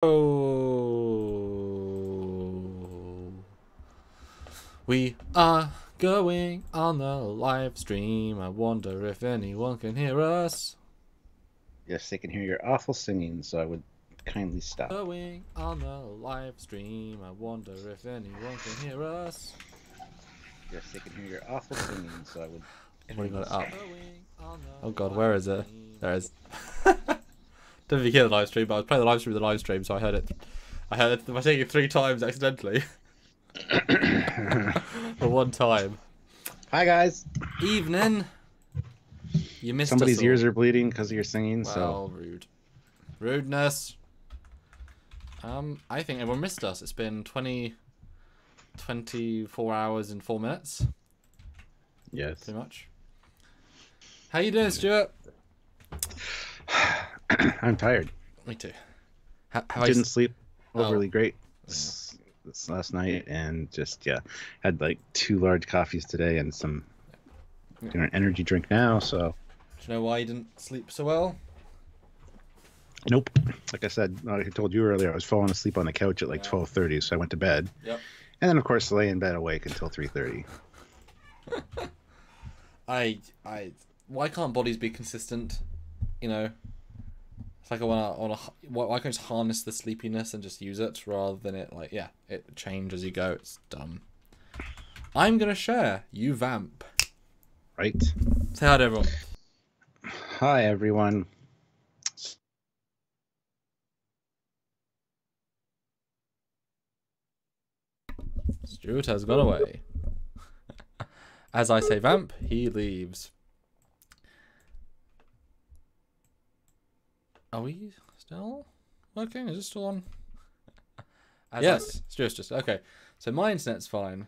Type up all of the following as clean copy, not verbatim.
Oh, we are going on the live stream. I wonder if anyone can hear us. Yes, they can hear your awful singing, so I would kindly stop. Going on the live stream. I wonder if anyone can hear us. Yes, they can hear your awful singing, so I would I've already got kindly it stop. up. Oh god, where is it? There it is. Don't forget the live stream, but I was playing the live stream with the live stream, so I heard it. I heard it by saying it 3 times accidentally. The one time. Hi, guys. Evening. You missed Somebody's us all. ears are bleeding because of your singing, Well, rude. Rudeness. I think everyone missed us. It's been 24 hours and 4 minutes. Yes. Pretty much. How you doing, Stuart? I'm tired. Me too. Didn't sleep overly great this last night, and just had like 2 large coffees today and some doing an energy drink now. So. Do you know why you didn't sleep so well? Nope. Like I said, like I told you earlier, I was falling asleep on the couch at like 12:30, so I went to bed. Yep. And then, of course, lay in bed awake until 3:30. Why can't bodies be consistent? You know, it's like why can't I just harness the sleepiness and just use it rather than it it changes as you go. It's dumb. I'm gonna share. You vamp. Right. Say hi to everyone. Hi, everyone. Stuart has gone away. As I say vamp, he leaves. Are we still working? Is it still on? Yes, Stuart's just okay. So my internet's fine.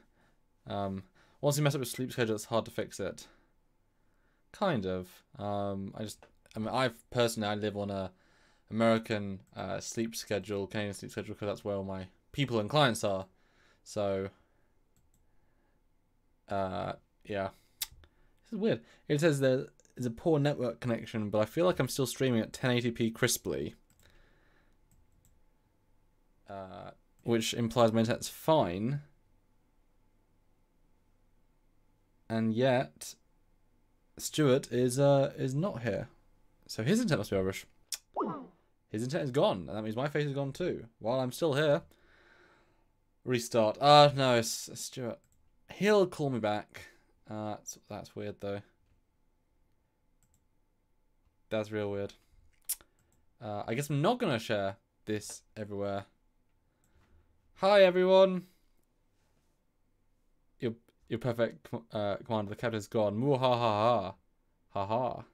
Once you mess up with sleep schedule, it's hard to fix it. Kind of. I live on a American sleep schedule, Canadian sleep schedule, because that's where all my people and clients are. So, yeah. This is weird. It says there is a poor network connection, but I feel like I'm still streaming at 1080p crisply. Which implies my internet's fine. And yet, Stuart is not here. So his internet must be rubbish. His internet is gone, and that means my face is gone too. While I'm still here. Restart. No, it's Stuart. He'll call me back. That's weird though. That's real weird. I guess I'm not gonna share this everywhere. Hi everyone. Your perfect command. The captain's gone. Moo ha ha ha. Ha ha.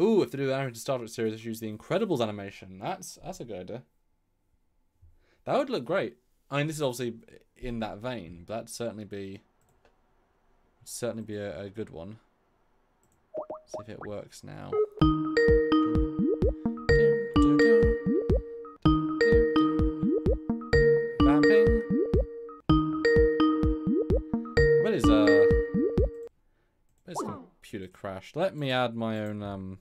Ooh, if they do the animated Star Trek series, they should use the Incredibles animation. That's a good idea. That would look great. I mean, this is obviously in that vein, but that'd certainly be a good one. See if it works now. Vamping. What is computer crashed? Let me add my own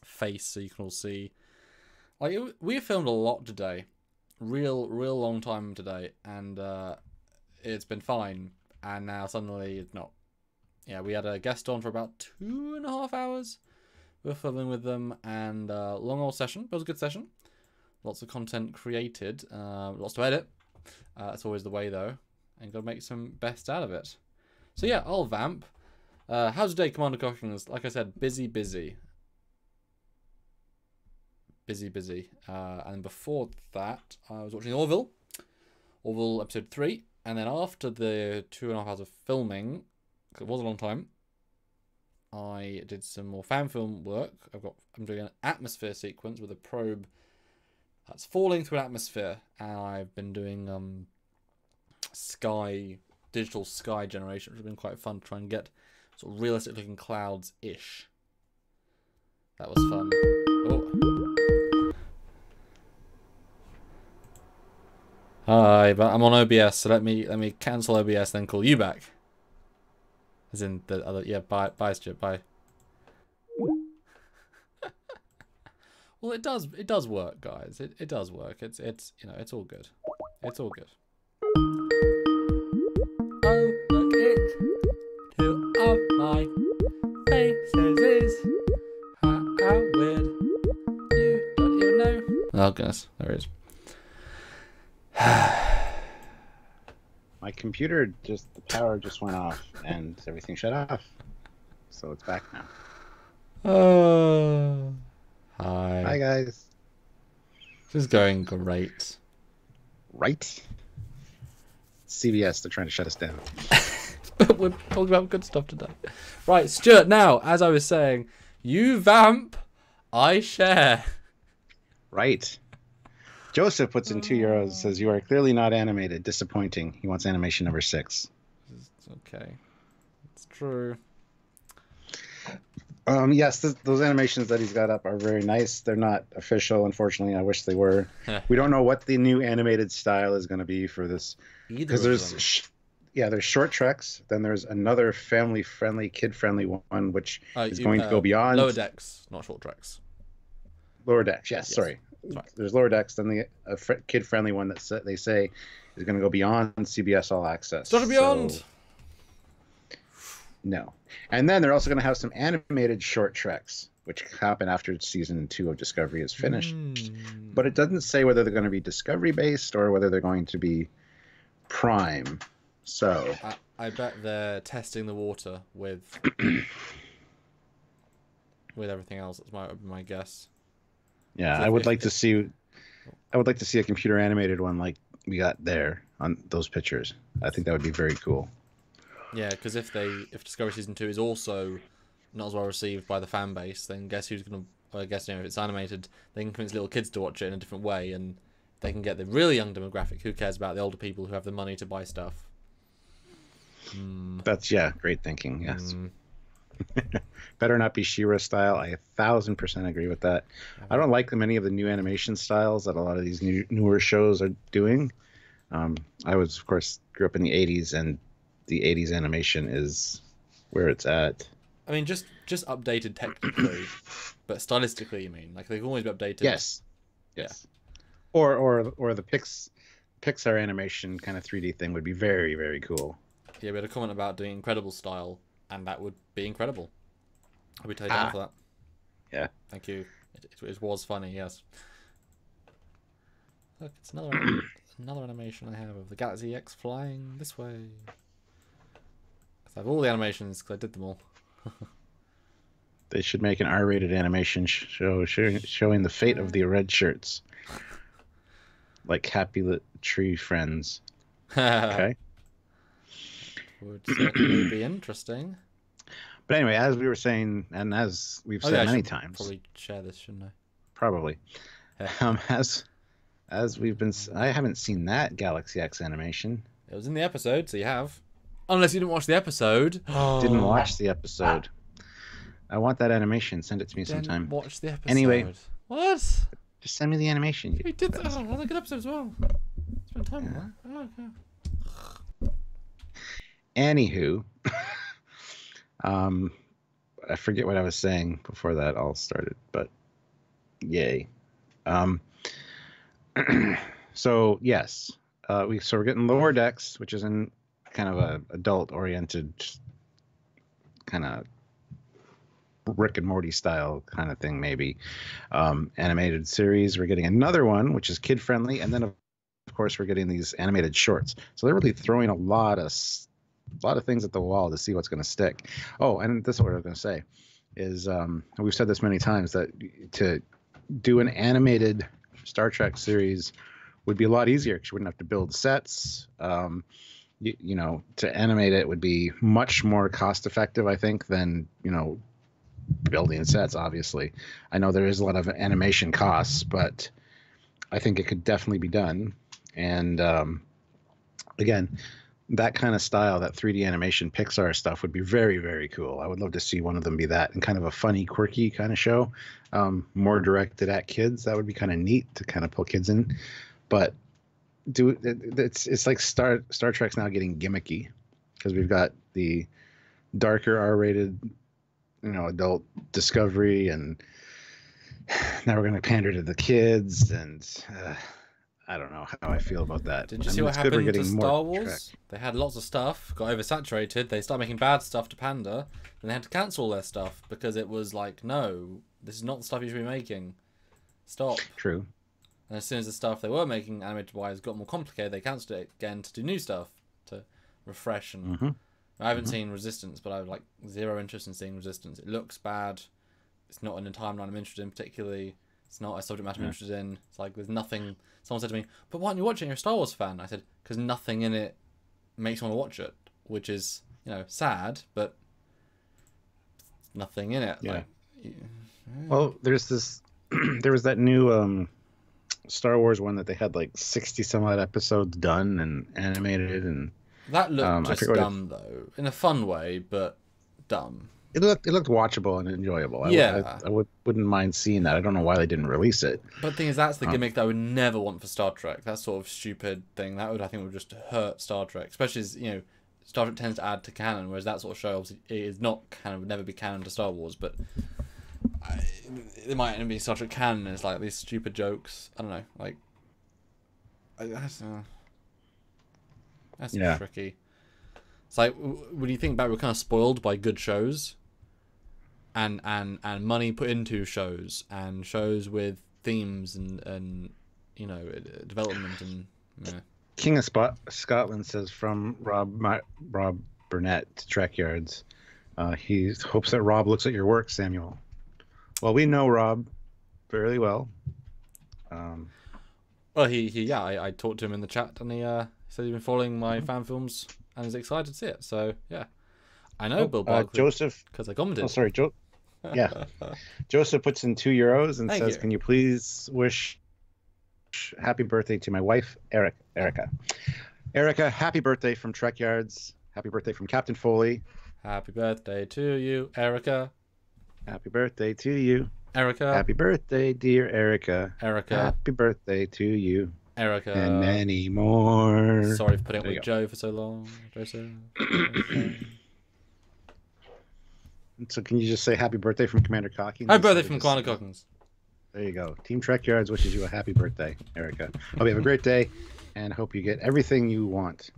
face so you can all see. Like we filmed a lot today. Real long time today, and it's been fine, and now suddenly it's not. Yeah, we had a guest on for about 2.5 hours. We were filming with them, and long old session, but it was a good session. Lots of content created, lots to edit. That's always the way though, and gotta make some best out of it. So yeah, I'll vamp. How's your day, Commander Cochran's? Like I said, busy. And before that, I was watching Orville episode 3, and then after the 2.5 hours of filming, because it was a long time, I did some more fan film work. I'm doing an atmosphere sequence with a probe that's falling through an atmosphere, and I've been doing digital sky generation, which has been quite fun to try and get sort of realistic looking clouds ish. That was fun. Oh. Hi, but I'm on OBS, so let me cancel OBS, then call you back. As in the other, yeah. Bye, Stuart. Bye. Well, it does. It does work, guys. It does work. It's it's all good. It's all good. Oh, look it. Two of my faces is how weird. You don't even know. Oh goodness, there it is. My computer the power just went off and everything shut off. So it's back now. Oh. Hi. Hi guys. This is going great. Right? CBS, they're trying to shut us down. But we're talking about good stuff today. Right, Stuart, now, as I was saying, you vamp, I share. Right. Joseph puts in €2, says, you are clearly not animated. Disappointing. He wants animation number 6. Okay. It's true. Yes, those animations that he's got up are very nice. They're not official, unfortunately. I wish they were. We don't know what the new animated style is going to be for this. Because there's short treks. Then there's another family-friendly, kid-friendly one, which is going to go beyond. Lower decks, not short treks. Lower decks, yes. Sorry. Right. There's lower decks. Then the kid-friendly one that they say is going to go beyond CBS All Access. Start beyond. So, no. And then they're also going to have some animated short treks, which happen after season 2 of Discovery is finished. But it doesn't say whether they're going to be Discovery-based or whether they're going to be Prime. So I bet they're testing the water with everything else. That's my guess. Yeah, I would like to see a computer animated one like we got there on those pictures. I think that would be very cool. Yeah, because if Discovery Season 2 is also not as well received by the fan base, then guess who's going to... I guess, if it's animated, they can convince little kids to watch it in a different way, and they can get the really young demographic. Who cares about the older people who have the money to buy stuff? That's, great thinking, yes. Better not be She-Ra style. I 1,000% agree with that. I don't like many of the new animation styles that a lot of these newer shows are doing. I was, of course, grew up in the 80s, and the 80s animation is where it's at. I mean, just updated technically, but stylistically, you mean? Like, they've always been updated. Yes. Or the Pixar animation kind of 3D thing would be very, very cool. Yeah, we had a comment about doing Incredible style, and that would be incredible. I'll be taken down for that. Yeah. Thank you. It was funny, yes. Look, it's another animation I have of the Galaxy X flying this way. I have all the animations because I did them all. They should make an R-rated animation showing the fate of the red shirts, like Happy Tree Friends. Okay. Would certainly be interesting. But anyway, as we were saying, and as we've said many times, probably share this, shouldn't I? Probably. As we've been, I haven't seen that Galaxy X animation. It was in the episode, so you have. Unless you didn't watch the episode. Didn't watch the episode. I want that animation. Send it to me sometime. Watch the episode. Anyway. What? Just send me the animation. We did that. Oh, another good episode as well. Spend time with that. Oh, okay. Anywho. I forget what I was saying before that all started, but yay. So yes. We're getting lower decks, which is in kind of a adult-oriented, kind of Rick and Morty style kind of thing, maybe. Animated series. We're getting another one, which is kid-friendly, and then of course we're getting these animated shorts. So they're really throwing a lot of things at the wall to see what's going to stick. Oh, and this is what I was going to say is we've said this many times that to do an animated Star Trek series would be a lot easier because you wouldn't have to build sets. To animate it would be much more cost effective, I think, than, building sets, obviously. I know there is a lot of animation costs, but I think it could definitely be done. And again, that kind of style, that 3D animation Pixar stuff would be very, very cool. I would love to see one of them be that, and kind of a funny, quirky kind of show, more directed at kids. That would be kind of neat to kind of pull kids in. But it's like Star Trek's now getting gimmicky because we've got the darker R-rated, adult Discovery, and now we're going to pander to the kids, and I don't know how I feel about that. Did you I see mean, what it's good we're happened to getting Star more Wars? Trek. They had lots of stuff, got oversaturated. They started making bad stuff to pander, and they had to cancel all their stuff because it was like, no, this is not the stuff you should be making. Stop. True. And as soon as the stuff they were making animated wise got more complicated, they cancelled it again to do new stuff to refresh. And I haven't seen Resistance, but I have like zero interest in seeing Resistance. It looks bad. It's not in a timeline I'm interested in particularly. It's not a subject matter I'm interested in. It's like there's nothing. Someone said to me, "But why aren't you watching? You're a Star Wars fan." I said, "Because nothing in it makes me want to watch it," which is sad, but nothing in it. Yeah. Like, Well, there's this. There was that new Star Wars one that they had like 60 some odd episodes done and animated, and that looked I just forget dumb though, in a fun way, but dumb. it looked watchable and enjoyable. Yeah. I wouldn't mind seeing that. I don't know why they didn't release it. But the thing is, that's the gimmick that I would never want for Star Trek. That sort of stupid thing I think would just hurt Star Trek, especially as Star Trek tends to add to canon, whereas that sort of show obviously is not canon, would never be canon to Star Wars. But it might even be Star Trek canon. It's like these stupid jokes. I don't know, like that's Yeah. tricky. It's like when you think back, we're kind of spoiled by good shows, and money put into shows and shows with themes and development and. Yeah. King of Scotland says from Rob Burnett to Trekyards. He hopes that Rob looks at your work, Samuel. Well, we know Rob fairly well. Well, I talked to him in the chat, and he said he's been following my fan films and is excited to see it. So yeah, I know Bill Barkley Joseph, because I commented. oh sorry, Joe. Yeah, Joseph puts in €2 and Thank says, you. "Can you please wish happy birthday to my wife, Erica? Erica, happy birthday from Trekyards. Happy birthday from Captain Foley. Happy birthday to you, Erica. Happy birthday to you, Erica. Happy birthday, dear Erica. Erica. Happy birthday to you, Erica. and many more." Sorry for putting up There you with go. Joe for so long, Joseph. So can you just say happy birthday from Commander Cocky? Happy birthday from Commander Cockins. There you go. Team Trekyards wishes you a happy birthday, Erica. Hope you have a great day, and hope you get everything you want.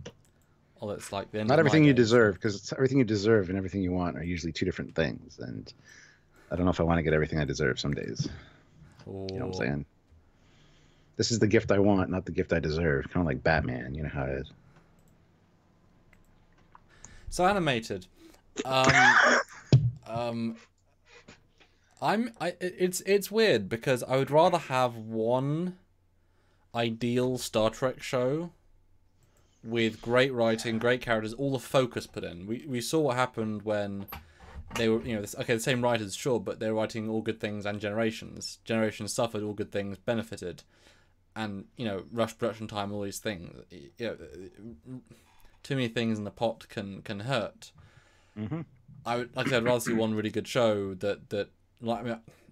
Well, it's like the end Not of everything my you days. deserve, because everything you deserve and everything you want are usually two different things. And I don't know if I want to get everything I deserve some days. Oh. You know what I'm saying? This is the gift I want, not the gift I deserve. Kind of like Batman. You know how it is. So animated. It's weird because I would rather have one ideal Star Trek show with great writing, great characters, all the focus put in. We saw what happened when they were, the same writers, sure, but they're writing All Good Things and Generations. Generations suffered, All Good Things benefited. And, rush production time, all these things. Too many things in the pot can hurt. Mm-hmm. I'd rather see one really good show that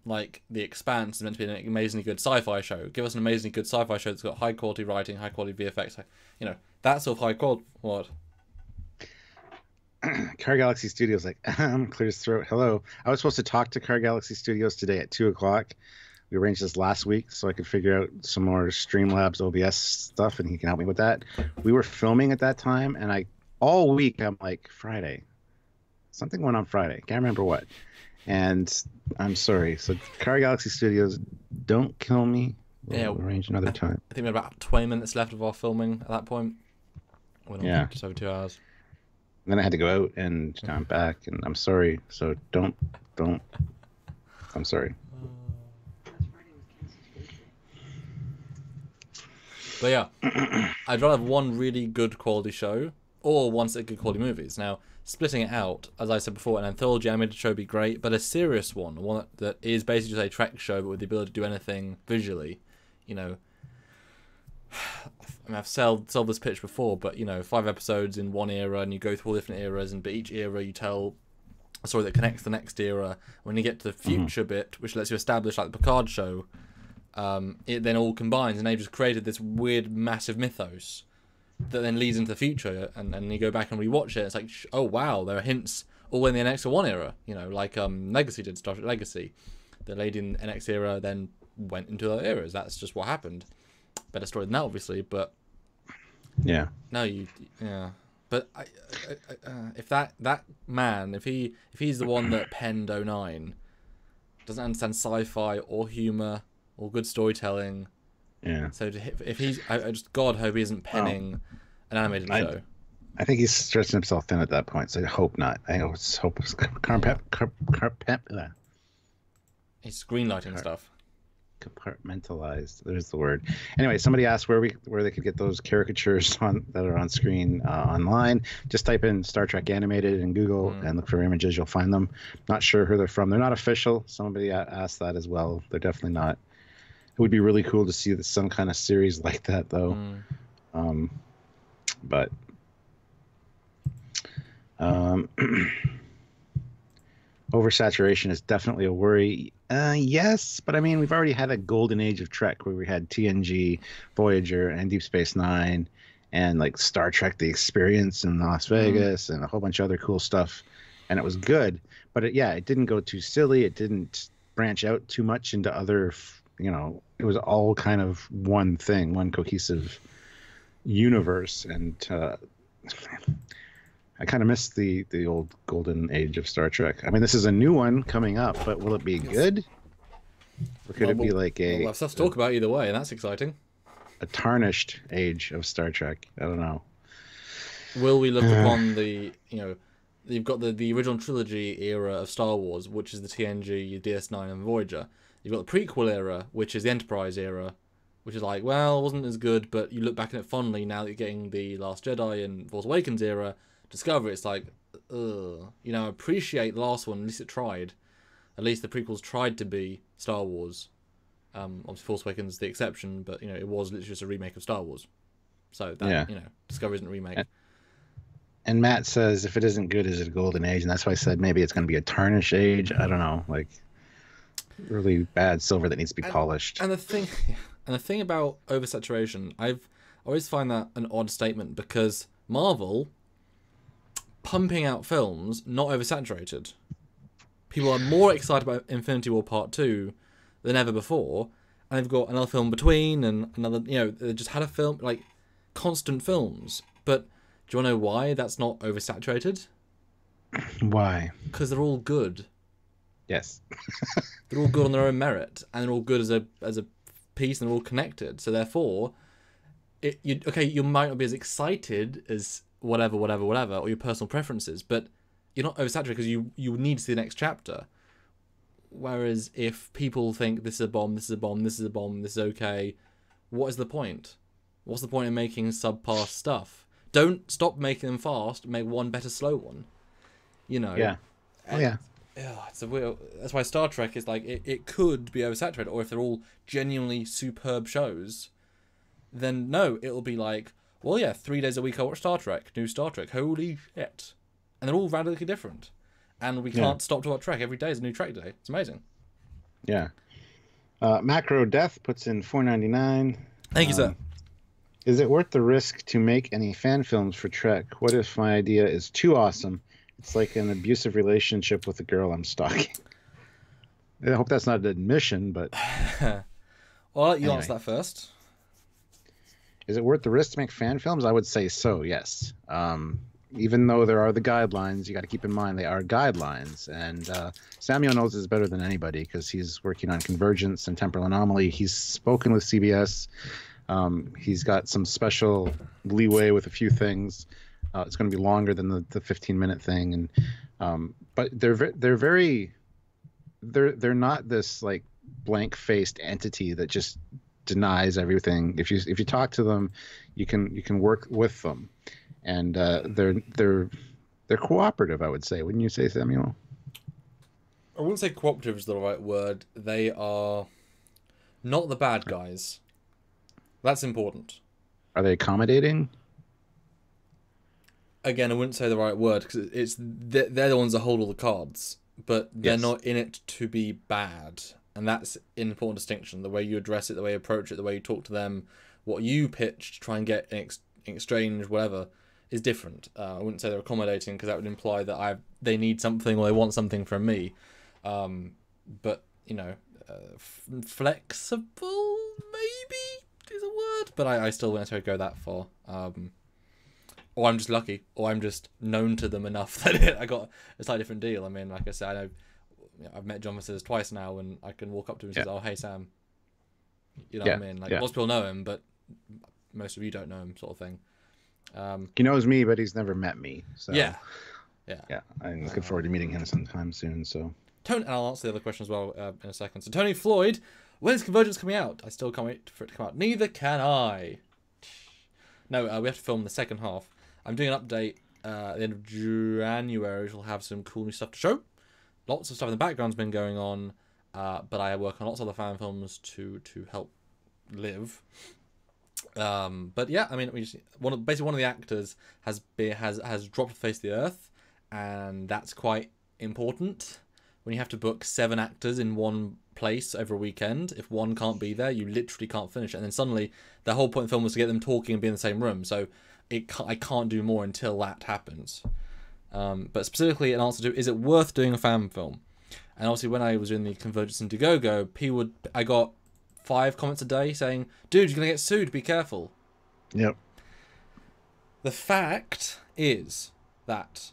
like The Expanse is meant to be an amazingly good sci-fi show. Give us an amazingly good sci-fi show that's got high quality writing, high quality VFX. That sort of high quality. What? Car Galaxy Studios clear his throat. Hello. I was supposed to talk to Car Galaxy Studios today at 2:00. We arranged this last week so I could figure out some more Streamlabs OBS stuff, and he can help me with that. We were filming at that time, and all week I'm like, Friday. Something went on Friday. Can't remember what. And I'm sorry. So Car Galaxy Studios, don't kill me. We'll arrange another time. I think we had about 20 minutes left of our filming at that point. Yeah. Just over 2 hours. And then I had to go out, and now I'm back, and I'm sorry. So don't. I'm sorry. But yeah, I'd rather have one really good quality show or one set of good quality movies. Now, splitting it out, as I said before, an anthology animated show would be great, but a serious one that is basically just a Trek show but with the ability to do anything visually, I've sold this pitch before, but 5 episodes in one era, and you go through all different eras, but each era you tell a story that connects the next era. When you get to the future bit, which lets you establish like the Picard show, it then all combines, and they've just created this weird, massive mythos that then leads into the future, and you go back and rewatch it. It's like, oh wow, there are hints all in the next one era, like Legacy did, Star Trek Legacy. the lady in the NX era then went into other eras. That's just what happened. Better story than that, obviously, but Yeah. no, yeah. But if that man, if he's the one that penned '09, doesn't understand sci-fi or humor or good storytelling. Yeah. So if he's, I just God hope he isn't penning an animated show. I think he's stretching himself thin at that point, so I hope not. I hope it's He's greenlighting stuff. Compartmentalized. There's the word. Anyway, somebody asked where they could get those caricatures that are on screen online. Just type in Star Trek animated in Google and look for images. You'll find them. Not sure who they're from. They're not official. Somebody asked that as well. They're definitely not. It would be really cool to see some kind of series like that, though. But oversaturation is definitely a worry. Yes, but I mean, we've already had a golden age of Trek where we had TNG, Voyager, and Deep Space Nine, and like Star Trek: The Experience in Las Vegas, and a whole bunch of other cool stuff, and it was good. But it didn't go too silly. It didn't branch out too much into other. It was all kind of one thing, one cohesive universe, and I kind of miss the old golden age of Star Trek. I mean, this is a new one coming up, but will it be good? Or could it be like we'll have stuff to talk about either way, and that's exciting. A tarnished age of Star Trek. I don't know. Will we look upon you've got the original trilogy era of Star Wars, which is the TNG, DS9, and Voyager. You've got the prequel era, which is the Enterprise era, which is like, well, it wasn't as good, but you look back at it fondly now that you're getting the Last Jedi and Force Awakens era. Discovery, it's like, appreciate the last one. At least it tried. At least the prequels tried to be Star Wars. Obviously, Force Awakens is the exception, but it was literally just a remake of Star Wars. So that Discovery isn't a remake. And Matt says, if it isn't good, is it a golden age? And that's why I said maybe it's going to be a tarnish age. I don't know, like really bad silver that needs to be polished. And the thing about oversaturation, I've always find that an odd statement because Marvel pumping out films not oversaturated. People are more excited about Infinity War Part 2 than ever before, and they've got another film between and another, they just had a film, like constant films. But do you want to know why that's not oversaturated? Why? Because they're all good. Yes. They're all good on their own merit, and they're all good as a piece, and they're all connected. So therefore, you might not be as excited as whatever, or your personal preferences, but you're not oversaturated because you need to see the next chapter. Whereas if people think this is a bomb, this is a bomb, this is a bomb, this is okay, what is the point? What's the point in making subpar stuff? Don't stop making them fast. Make one better, slow one. Yeah. Yeah. It's a weird. That's why Star Trek is like it could be oversaturated, or if they're all genuinely superb shows, then no, it'll be like, well, yeah, 3 days a week I watch Star Trek, new Star Trek, holy shit, and they're all radically different, and we can't stop to watch Trek. Every day is a new Trek day. It's amazing. Yeah. Macro Death puts in $4.99. Thank you, sir. Is it worth the risk to make any fan films for Trek? What if my idea is too awesome? It's like an abusive relationship with a girl I'm stalking. I hope that's not an admission, but... Well, I'll let you answer that first. Is it worth the risk to make fan films? I would say so, yes. Even though there are the guidelines, you got to keep in mind they are guidelines. And Samuel knows this better than anybody because he's working on Convergence and Temporal Anomaly. He's spoken with CBS. He's got some special leeway with a few things. It's going to be longer than the 15-minute thing, and but they're not this like blank-faced entity that just denies everything. If you talk to them, you can work with them, and they're cooperative. I would say, wouldn't you say, Samuel? I wouldn't say cooperative is the right word. They are not the bad guys. That's important. Are they accommodating? Again, I wouldn't say the right word because they're the ones that hold all the cards, but they're not in it to be bad, and that's an important distinction. The way you address it, the way you approach it, the way you talk to them, what you pitch to try and get in exchange, whatever, is different. I wouldn't say they're accommodating because that would imply that they need something or they want something from me. But you know, flexible maybe is a word, but I still wouldn't necessarily go that far. Or I'm just lucky, or I'm just known to them enough that I got a slightly different deal. I mean, like I said, I know, I've met John Masters twice now, and I can walk up to him and say, "Oh, hey Sam," you know what I mean? Like most people know him, but most of you don't know him, sort of thing. He knows me, but he's never met me. So yeah. I'm looking forward to meeting him sometime soon. So Tony, and I'll answer the other question as well in a second. So Tony Floyd, when's Convergence coming out? I still can't wait for it to come out. Neither can I. No, we have to film the second half. I'm doing an update at the end of January, which will have some cool new stuff to show. Lots of stuff in the background's been going on, but I work on lots of other fan films to help live. But yeah, I mean, basically one of the actors has dropped off the face of the earth, and that's quite important. When you have to book 7 actors in one place over a weekend, if one can't be there, you literally can't finish it. And then suddenly, the whole point of the film was to get them talking and be in the same room. So I can't do more until that happens. But specifically, an answer to, is it worth doing a fan film? And obviously, when I was in the Convergence Indiegogo, I got 5 comments a day saying, "Dude, you're gonna get sued. Be careful." Yep. The fact is that,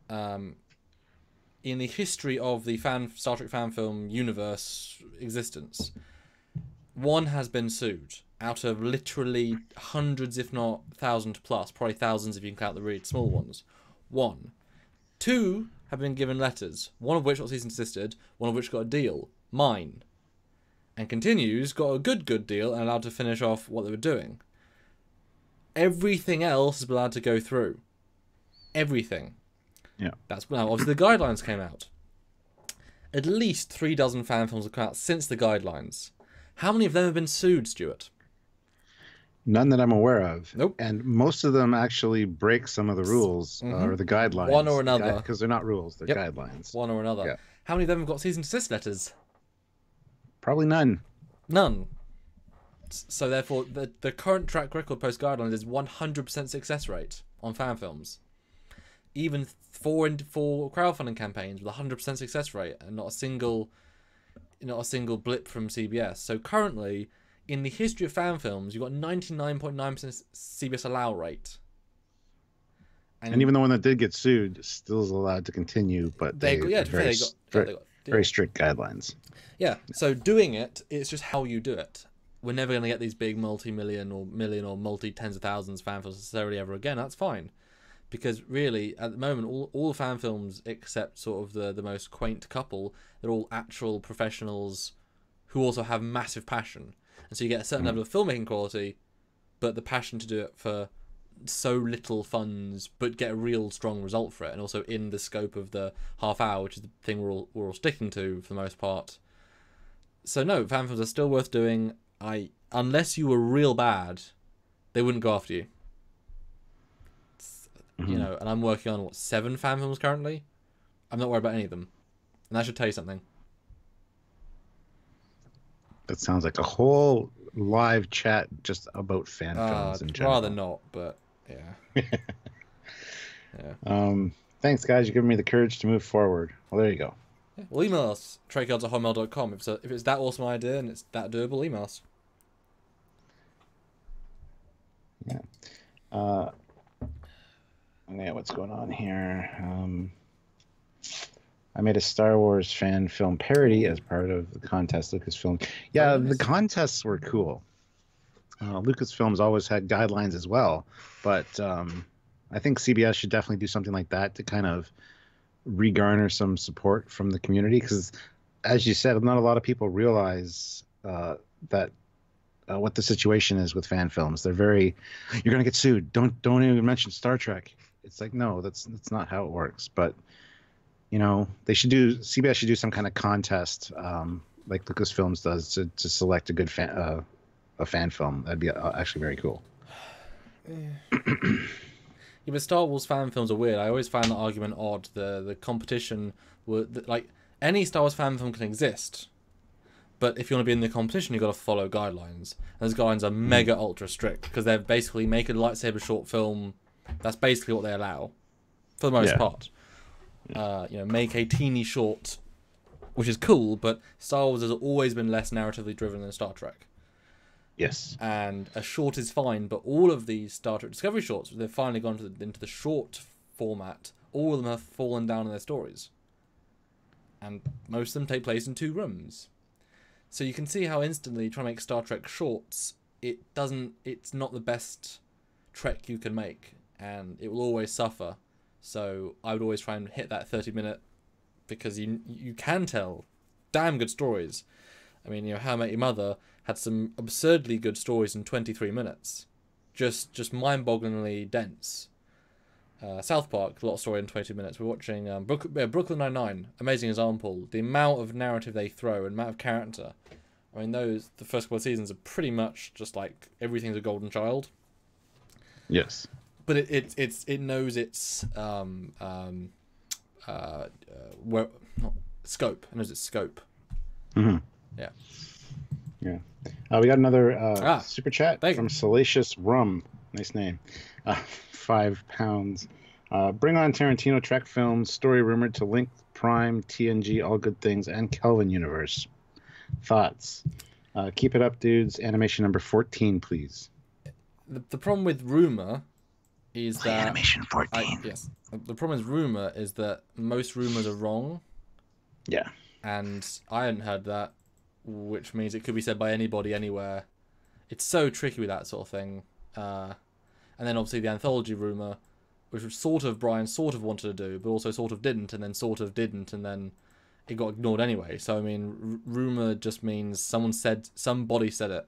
in the history of the Star Trek fan film universe existence, one has been sued out of literally hundreds, if not 1,000 plus, probably thousands if you can count the really small ones. 1. 2 have been given letters, one of which got cease and desisted, one of which got a deal, mine, and continues got a good deal and allowed to finish off what they were doing. Everything else has been allowed to go through. Everything. Yeah. That's now obviously the guidelines came out. At least 3 dozen fan films have come out since the guidelines. How many of them have been sued, Stuart? None that I'm aware of. Nope. And most of them actually break some of the rules or the guidelines. One or another. Because they're not rules, they're guidelines. One or another. Yeah. How many of them have got cease and desist letters? Probably none. None. So therefore, the current track record post guidelines is 100% success rate on fan films. Even 4 crowdfunding campaigns with 100% success rate and not a single blip from CBS. So currently, in the history of fan films, you've got 99.9% CBS allow rate. And even the one that did get sued still is allowed to continue, but they got very strict guidelines. Yeah, so doing it's just how you do it. We're never going to get these big multi-million or million or multi-tens of thousands fan films necessarily ever again. That's fine. Because really, at the moment, all fan films except sort of the most quaint couple, they're all actual professionals who also have massive passion. And so you get a certain level of filmmaking quality, but the passion to do it for so little funds, but get a real strong result for it, and also in the scope of the half hour, which is the thing we're all sticking to for the most part. So no, fan films are still worth doing. Unless you were real bad, they wouldn't go after you. You know, and I'm working on 7 fan films currently. I'm not worried about any of them, and that should tell you something. That sounds like a whole live chat just about fan films in general. Rather not, but yeah. Yeah. Thanks, guys. You're giving me the courage to move forward. Well, there you go. Yeah. Well, email us, trekyards@hotmail.com. If it's that awesome idea and it's that doable, email us. Yeah. Okay, what's going on here? I made a Star Wars fan film parody as part of the contest, Lucasfilm. Yeah, the contests were cool. Lucasfilm's always had guidelines as well, but I think CBS should definitely do something like that to kind of regarner some support from the community, because, as you said, not a lot of people realize that what the situation is with fan films. They're very, you're going to get sued. Don't even mention Star Trek. It's like, no, that's not how it works. But you know, CBS should do some kind of contest, like Lucasfilms does, to select a good fan film. That'd be actually very cool. Yeah, but Star Wars fan films are weird. I always find that argument odd. The competition like any Star Wars fan film can exist, but if you want to be in the competition, you've got to follow guidelines. And those guidelines are mega ultra strict, because they're basically make a lightsaber short film. That's basically what they allow, for the most part. You know, make a teeny short which is cool, but Star Wars has always been less narratively driven than Star Trek. Yes. And a short is fine, but all of these Star Trek Discovery shorts, they've finally gone into the short format. All of them have fallen down in their stories. And most of them take place in 2 rooms. So you can see how instantly trying to make Star Trek shorts, it's not the best Trek you can make, and it will always suffer. So I would always try and hit that 30-minute, because you can tell damn good stories. I mean, How I Met Your Mother had some absurdly good stories in 23 minutes. Just mind-bogglingly dense. South Park, a lot of story in 22 minutes. We're watching Brooklyn Nine-Nine, amazing example. The amount of narrative they throw and amount of character. I mean, the first couple of seasons are pretty much just like everything's a golden child. Yes. But it knows its scope. It knows its scope. Mm-hmm. Yeah. Yeah. We got another super chat from Salacious Rum. Nice name. £5. Bring on Tarantino Trek films. Story rumored to link Prime, TNG, All Good Things, and Kelvin universe. Thoughts? Keep it up, dudes. Animation number 14, please. The problem with rumor is that animation 14. Yes. The problem with rumor is that most rumors are wrong. Yeah. And I hadn't heard that, which means it could be said by anybody anywhere. It's so tricky with that sort of thing. And then obviously the anthology rumor, which was Brian sort of wanted to do, but also sort of didn't, and then sort of didn't, and then it got ignored anyway. So I mean, rumor just means somebody said it.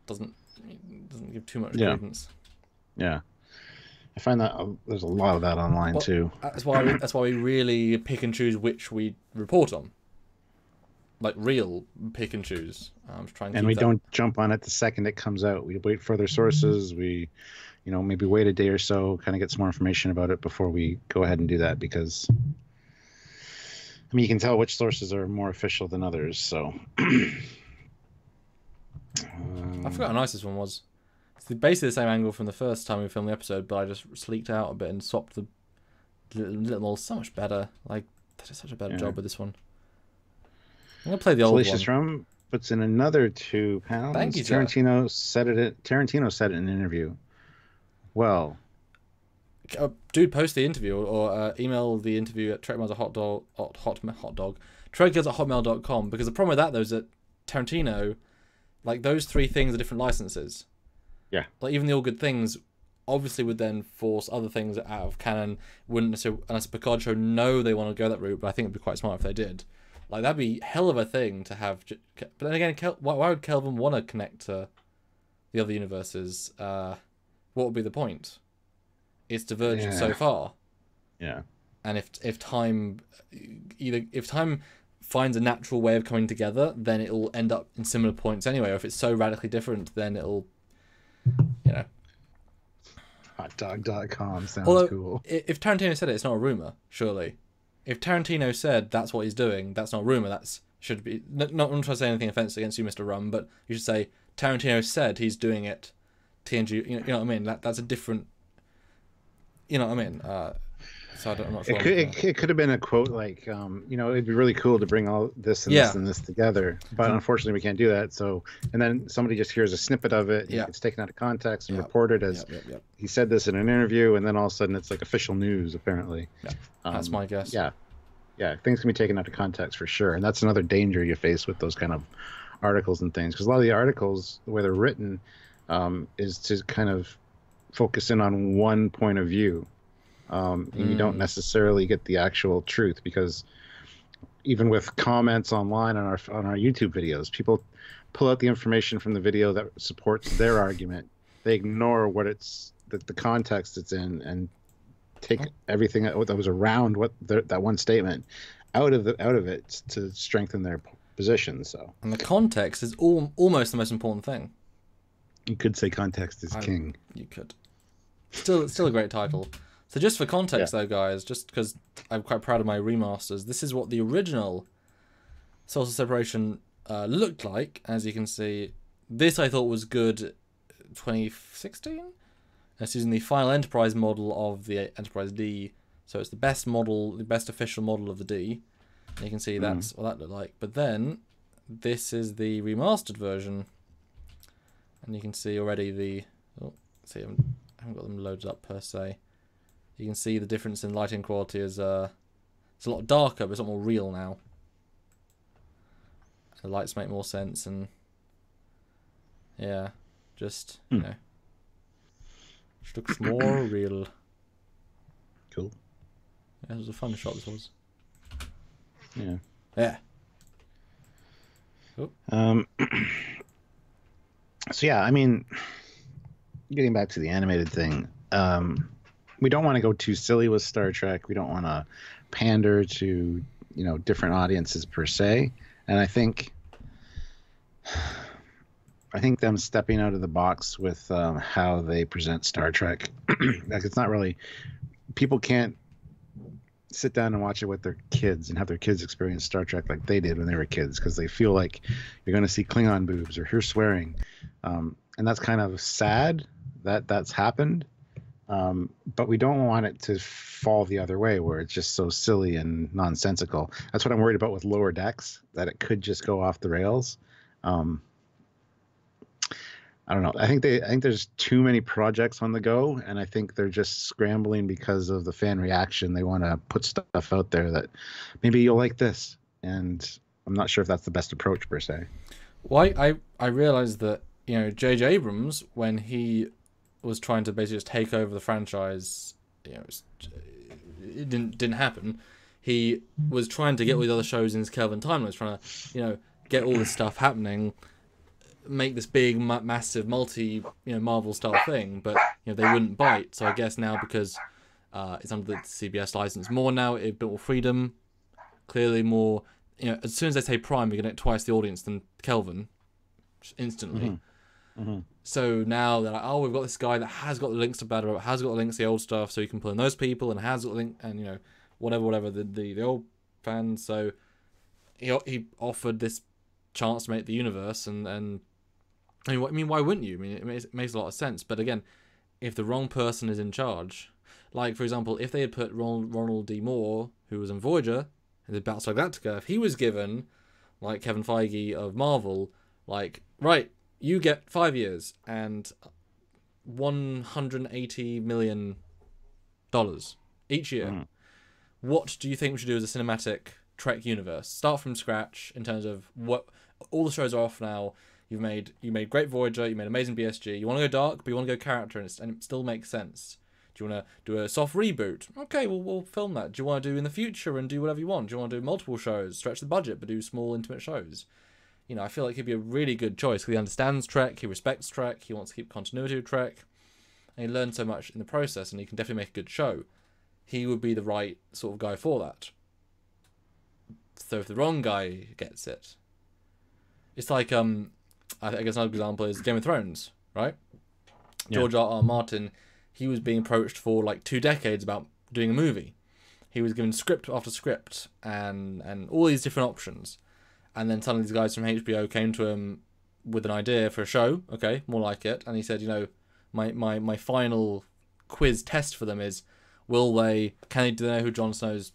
Doesn't give too much credence. Yeah. I find that there's a lot of that online too. That's why we really pick and choose which we report on. Like real pick and choose. And we don't jump on it the second it comes out. We wait for other sources. We, maybe wait a day or so, kind of get some more information about it before we go ahead and do that, because you can tell which sources are more official than others. So I forgot how nice this one was. It's basically the same angle from the first time we filmed the episode, but I just sleeked out a bit and swapped the little model so much better. Like, they did such a better job with this one. I'm gonna play the old one. Salacious Rum puts in another £2. Thank you, Tarantino said it in an interview. Well, dude, post the interview or email the interview at Trekyards at hotmail.com, because the problem with that though is that Tarantino, like, those 3 things are different licenses. Yeah. Like, even the All Good Things obviously would then force other things out of canon. Wouldn't necessarily, unless a Picard show know they want to go that route, but I think it'd be quite smart if they did. Like, that'd be hell of a thing to have. But then again, why would Kelvin want to connect to the other universes? What would be the point? It's divergent so far. Yeah. And if time finds a natural way of coming together, then it'll end up in similar points anyway. Or if it's so radically different, then it'll, Hotdog.com sounds cool. If Tarantino said it, it's not a rumor, surely. If Tarantino said that's what he's doing, that's not a rumor. That should be not trying to say anything offensive against you, Mr. Rum, but you should say Tarantino said he's doing it. TNG, you know what I mean? That's a different. You know what I mean? So I'm not sure. It could have been a quote like, it'd be really cool to bring all this and this and this together, but unfortunately we can't do that. So, and then somebody just hears a snippet of it, it's taken out of context and reported as he said this in an interview, and then all of a sudden it's like official news apparently. Yeah, that's my guess. Yeah, things can be taken out of context for sure, and that's another danger you face with those kind of articles and things, because a lot of the articles, the way they're written, is to kind of focus in on one point of view. And you don't necessarily get the actual truth, because even with comments online on our YouTube videos, people pull out the information from the video that supports their argument. They ignore the context it's in, and take everything that was around that one statement out of it to strengthen their position. So, and the context is almost the most important thing. You could say context is king. You could. Still a great title. So just for context, though, guys, just because I'm quite proud of my remasters, this is what the original Source of Separation looked like. As you can see, this I thought was good 2016? It's using the final Enterprise model of the Enterprise D. So it's the best model, the best official model of the D. You can see that's what that looked like. But then this is the remastered version, and you can see already the. Oh, see, I haven't got them loaded up per se. You can see the difference in lighting quality is it's a lot darker, but it's a lot more real now. The lights make more sense, and yeah, just you know, just looks more real. Cool. Yeah, it was a fun shot. This was. Yeah. Yeah. Oh. So yeah, I mean, getting back to the animated thing, we don't want to go too silly with Star Trek. We don't want to pander to, different audiences per se. And I think them stepping out of the box with how they present Star Trek, like it's not really, people can't sit down and watch it with their kids and have their kids experience Star Trek like they did when they were kids, because they feel like you're going to see Klingon boobs or hear swearing, and that's kind of sad that that's happened, but we don't want it to fall the other way where it's just so silly and nonsensical. That's what I'm worried about with Lower Decks, that it could just go off the rails. I don't know. I think there's too many projects on the go, and I think they're just scrambling because of the fan reaction. They want to put stuff out there that maybe you'll like this, and I'm not sure if that's the best approach per se. Well, I realized that J.J. Abrams, when he was trying to basically just take over the franchise, it didn't happen. He was trying to get all the other shows in his Kelvin timeline, trying to get all this stuff happening, make this big massive multi Marvel style thing, but they wouldn't bite. So I guess now, because it's under the CBS license more now, it built more freedom, clearly more, as soon as they say Prime, you're gonna get twice the audience than Kelvin instantly. So now they're like, oh, we've got this guy that has got the links to Battle, has got the links to the old stuff, so you can pull in those people, and has got the link, and whatever the old fans. So he offered this chance to make the universe, and I mean, why wouldn't you? I mean, it makes a lot of sense. But again, if the wrong person is in charge, like for example, if they had put Ronald D. Moore, who was in Voyager, and the Battlestar Galactica, if he was given, like Kevin Feige of Marvel, like, right, you get 5 years and $180 million each year. What do you think we should do as a cinematic Trek universe? Start from scratch in terms of what all the shows are off now. You made Great Voyager, you made Amazing BSG. You want to go dark, but you want to go character, and it still makes sense. Do you want to do a soft reboot? Okay, we'll film that. Do you want to do in the future and do whatever you want? Do you want to do multiple shows, stretch the budget, but do small, intimate shows? I feel like he'd be a really good choice, because he understands Trek, he respects Trek, he wants to keep continuity of Trek, and he learned so much in the process, and he can definitely make a good show. He would be the right sort of guy for that. So if the wrong guy gets it, it's like I guess another example is Game of Thrones, right? Yeah. George R.R. Martin, he was being approached for like 2 decades about doing a movie. He was given script after script and all these different options. And then suddenly these guys from HBO came to him with an idea for a show. Okay, more like it. And he said, my final quiz test for them is, do they know who Jon Snow's,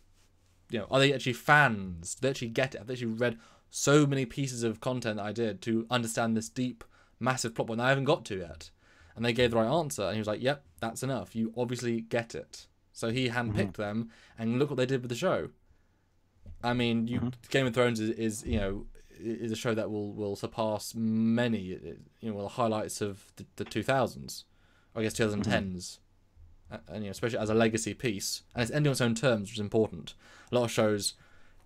are they actually fans? Do they actually get it? Have they actually read so many pieces of content that I did to understand this deep, massive plot point that I haven't got to yet? And they gave the right answer, and he was like, yep, that's enough. You obviously get it. So he handpicked them, and look what they did with the show. I mean, Game of Thrones is a show that will surpass many, the highlights of the 2000s, I guess 2010s, and especially as a legacy piece. And it's ending on its own terms, which is important. A lot of shows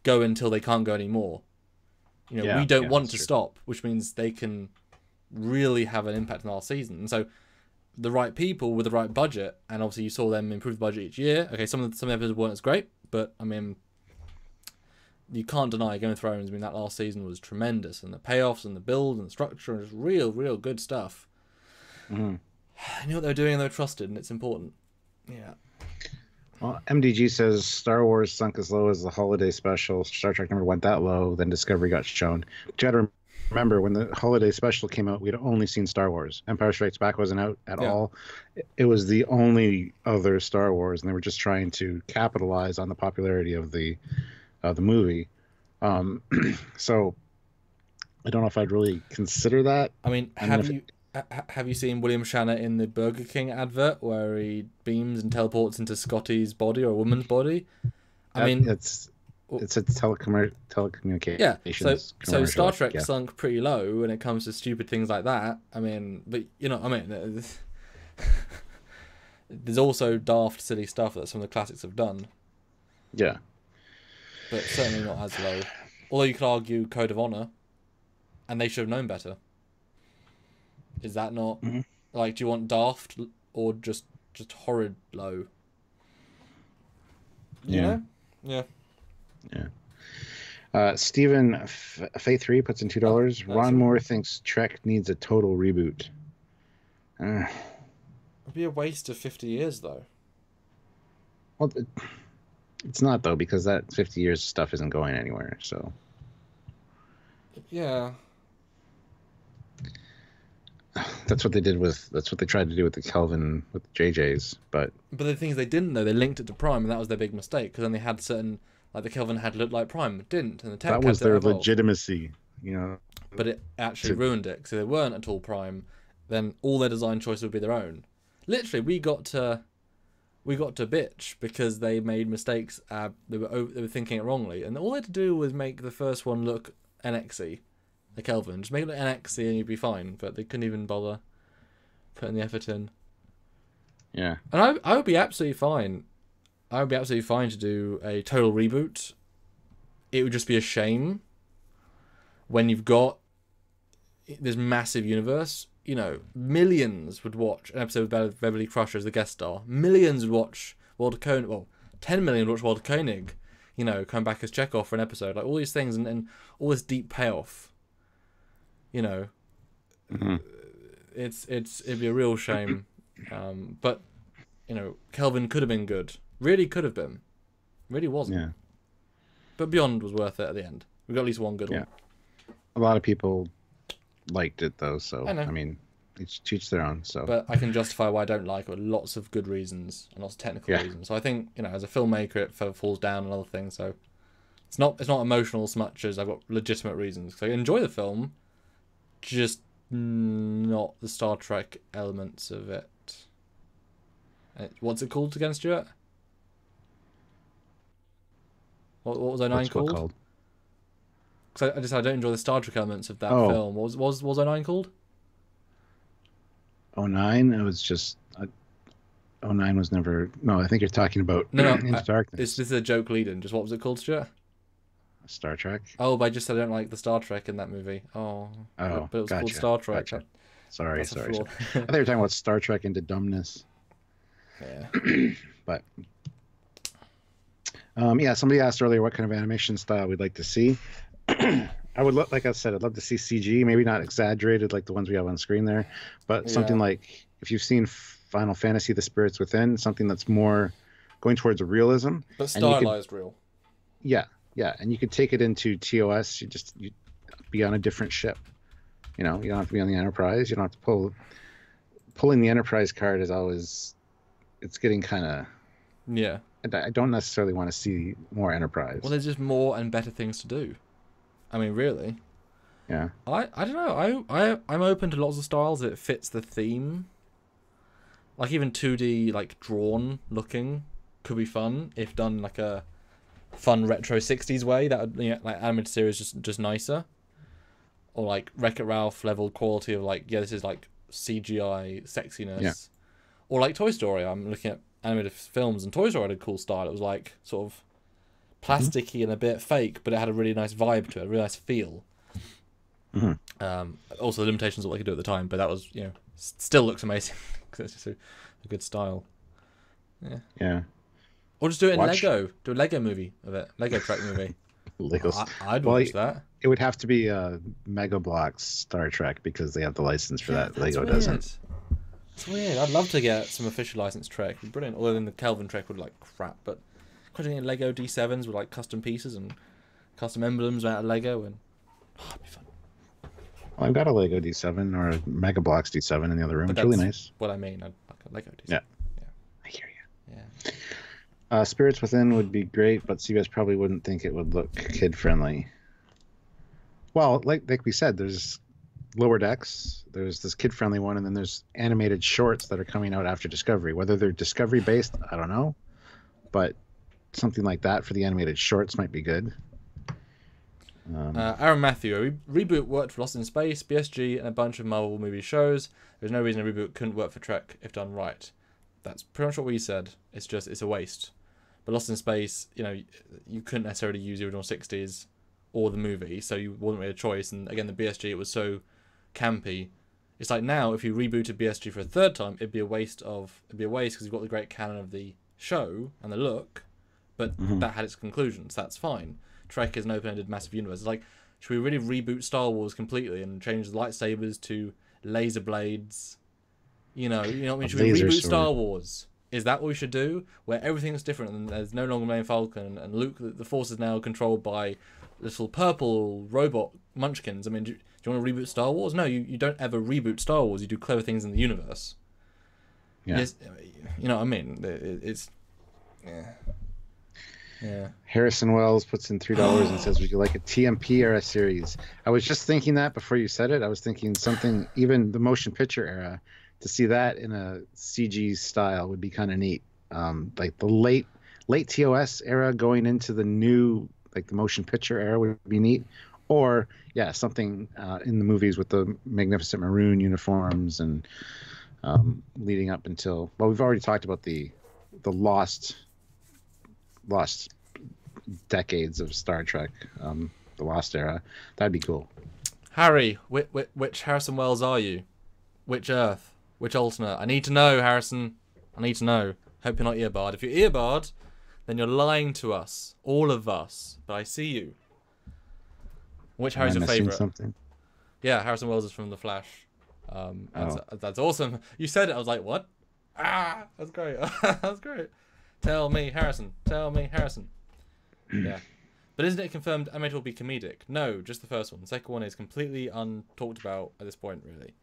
go until they can't go anymore. We don't want to stop, which means they can really have an impact on our season. And so the right people with the right budget, and obviously you saw them improve the budget each year. Okay, some of the episodes weren't as great, but I mean, you can't deny Game of Thrones. I mean, that last season was tremendous, and the payoffs and the build and the structure, and just real good stuff. I knew what they were doing, and they were trusted, and it's important. Yeah. Well, MDG says Star Wars sunk as low as the holiday special. Star Trek never went that low. Then Discovery got shown. But you had to remember, when the holiday special came out, we'd only seen Star Wars. Empire Strikes Back wasn't out at all. It was the only other Star Wars, and they were just trying to capitalize on the popularity of the movie. Um, so I don't know if I'd really consider that. I mean, And then have you seen William Shatner in the Burger King advert where he beams and teleports into Scotty's body or a woman's body? I mean, it's a yeah. telecommunications So commercial. Star Trek sunk pretty low when it comes to stupid things like that. I mean, but you know, I mean, there's also daft, silly stuff that some of the classics have done. Yeah. But certainly not as low. Although you could argue Code of Honor, and they should have known better. Is that not like? Do you want daft or just horrid low? You know? Yeah. Stephen Faye3 puts in $2. Ron Moore thinks Trek needs a total reboot. It'd be a waste of 50 years, though. Well, it's not, though, because that 50 years stuff isn't going anywhere, so... Yeah. That's what they tried to do with the Kelvin, with the JJs, but... But the thing is, they didn't, though. They linked it to Prime, and that was their big mistake, because then they had certain... Like, the Kelvin had looked like Prime, it didn't, and the tech that was their legitimacy, you know? But it actually ruined it, because if they weren't at all Prime, then all their design choices would be their own. Literally, we got to bitch because they made mistakes. They were thinking it wrongly, and all they had to do was make the first one look NXy, the Kelvin. Just make it look NXy, and you'd be fine. But they couldn't even bother putting the effort in. Yeah, and I would be absolutely fine. I would be absolutely fine to do a total reboot. It would just be a shame when you've got this massive universe. You know, millions would watch an episode of Beverly Crusher as the guest star. Millions would watch Walter Koenig. Well, 10 million would watch Walter Koenig, you know, come back as Chekhov for an episode. Like, all these things and all this deep payoff. You know, it'd be a real shame. But, you know, Kelvin could have been good. Really could have been. Really wasn't. Yeah. But Beyond was worth it at the end. We got at least one good one. A lot of people liked it, though, so I mean, it's each their own. So, but I can justify why I don't like it with lots of good reasons and lots of technical reasons. So I think, you know, as a filmmaker, it falls down and other things. So it's not emotional as much as I've got legitimate reasons. So I enjoy the film, just not the Star Trek elements of it. What's it called again, Stuart? What was 09 called? Because I don't enjoy the Star Trek elements of that film. What was 09 called? 09? It was just... 09 was never... No, I think you're talking about Into Darkness. This is a joke lead-in. Just what was it called, Stuart? Star Trek? Oh, but I just said I don't like the Star Trek in that movie. Oh, but it was called Star Trek. Gotcha. Sorry. I thought you were talking about Star Trek Into Dumbness. Yeah. But... somebody asked earlier what kind of animation style we'd like to see. I would like I said, I'd love to see CG, maybe not exaggerated like the ones we have on screen there, but something like, if you've seen Final Fantasy: The Spirits Within, something that's more going towards realism, but stylized real. Yeah, and you could take it into TOS. You be on a different ship. You know, you don't have to be on the Enterprise. You don't have to pulling the Enterprise card is always, it's getting kind of I don't necessarily want to see more Enterprise. Well, there's just more and better things to do. I mean, really. Yeah. I don't know. I'm open to lots of styles that fits the theme. Like even 2D, like drawn looking, could be fun if done like a fun retro 60s way. That would, you know, like animated series just nicer. Or like Wreck-It Ralph level quality of like, this is like CGI sexiness. Yeah. Or like Toy Story. I'm looking at animated films, and Toy Story had a cool style. It was like sort of plasticky and a bit fake, but it had a really nice vibe to it, a really nice feel. Also the limitations of what they could do at the time, but that was, you know, still looks amazing because it's just a good style. Yeah. Or just do it in Lego. Do a Lego movie of it. Lego Trek movie. Legos. I'd watch that. It would have to be Mega Bloks Star Trek because they have the license for that. Lego doesn't. It's weird. I'd love to get some official licensed Trek. It'd be brilliant. Although then the Kelvin Trek would like crap, but quite Lego D7s with like custom pieces and custom emblems out of Lego, and it'd be fun. Well, I've got a Lego D7 or a Mega Bloks D7 in the other room. It's really nice. What I mean, I'd like a Lego D7. Yeah. I hear you. Spirits Within would be great, but CBS probably wouldn't think it would look kid friendly. Well, like we said, there's Lower Decks, there's this kid friendly one, and then there's animated shorts that are coming out after Discovery. Whether they're Discovery based, I don't know, but something like that for the animated shorts might be good. Aaron Matthew, a reboot worked for Lost in Space, BSG, and a bunch of Marvel movie shows. There's no reason a reboot couldn't work for Trek if done right. That's pretty much what we said. It's a waste. But Lost in Space, you couldn't necessarily use the original 60s or the movie, so you wasn't really a choice. And again, the BSG, it was so campy. It's like now, if you rebooted BSG for a third time, it'd be a waste because you've got the great canon of the show and the look, but that had its conclusions. That's fine. Trek is an open-ended massive universe. It's like, should we really reboot Star Wars completely and change the lightsabers to laser blades? You know what I mean? Should we reboot Star Wars? Is that what we should do? Where everything's different and there's no longer Millennium Falcon and Luke, the Force is now controlled by little purple robot munchkins. I mean, do you want to reboot Star Wars? No, you don't ever reboot Star Wars. You do clever things in the universe. Yeah. You know what I mean? It's... Yeah. Yeah. Harrison Wells puts in $3 and says, "Would you like a TMP era series?" I was just thinking that before you said it. I was thinking something, even the motion picture era, to see that in a CG style would be kind of neat. Like the late TOS era going into the new, like the motion picture era would be neat. Or yeah, something in the movies with the magnificent maroon uniforms and leading up until, well, we've already talked about the lost decades of Star Trek, the Lost era. That'd be cool. Harry, which Harrison Wells are you? Which Earth? Which alternate? I need to know, Harrison. I need to know. Hope you're not earbard. If you're earbard, then you're lying to us, all of us. But I see you. Which Harry's your favourite? Something? Yeah, Harrison Wells is from The Flash. That's awesome. You said it. I was like, what? That's great. That's great. Tell me, Harrison. Tell me, Harrison. Yeah. But isn't it confirmed animated will be comedic? No, just the first one. The second one is completely untalked about at this point, really.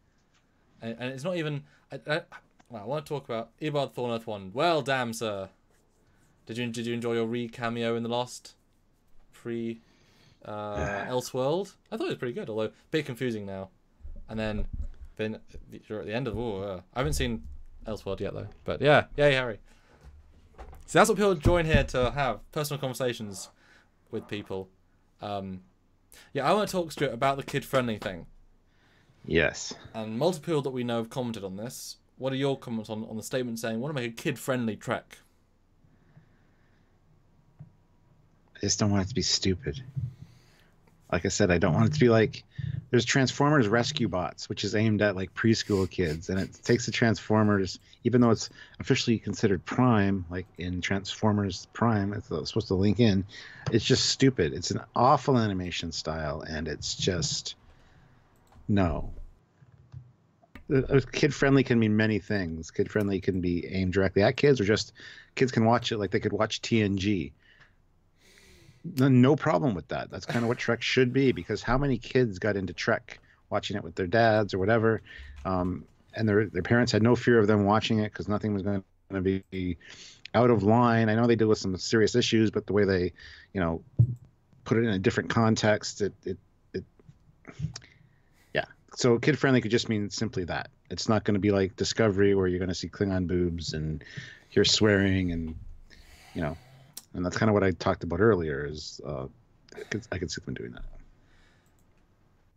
And it's not even... I want to talk about Eobard Thorn Earth 1. Well, damn, sir. Did you enjoy your re-cameo in the Lost? Elseworld? I thought it was pretty good, although a bit confusing now. And then you're at the end of... I haven't seen Elseworld yet, though. But yeah, yay, Harry. So that's what people join here to have personal conversations with people. I want to talk, Stuart, about the kid-friendly thing. Yes. And multiple people that we know have commented on this. What are your comments on the statement saying, want to make a kid-friendly Trek? I just don't want it to be stupid. Like I said, I don't want it to be like... There's Transformers Rescue Bots, which is aimed at like preschool kids, and it takes the Transformers, even though it's officially considered Prime, like in Transformers Prime, it's supposed to link in. It's just stupid. It's an awful animation style, and it's just no. Kid friendly can mean many things. Kid friendly can be aimed directly at kids, or just kids can watch it like they could watch TNG. No problem with that. That's kind of what Trek should be, because how many kids got into Trek watching it with their dads or whatever, and their parents had no fear of them watching it because nothing was going to be out of line. I know they deal with some serious issues, but the way they, put it in a different context, yeah. So kid friendly could just mean simply that. It's not going to be like Discovery where you're going to see Klingon boobs and hear swearing and And that's kind of what I talked about earlier. Is I could see them doing that.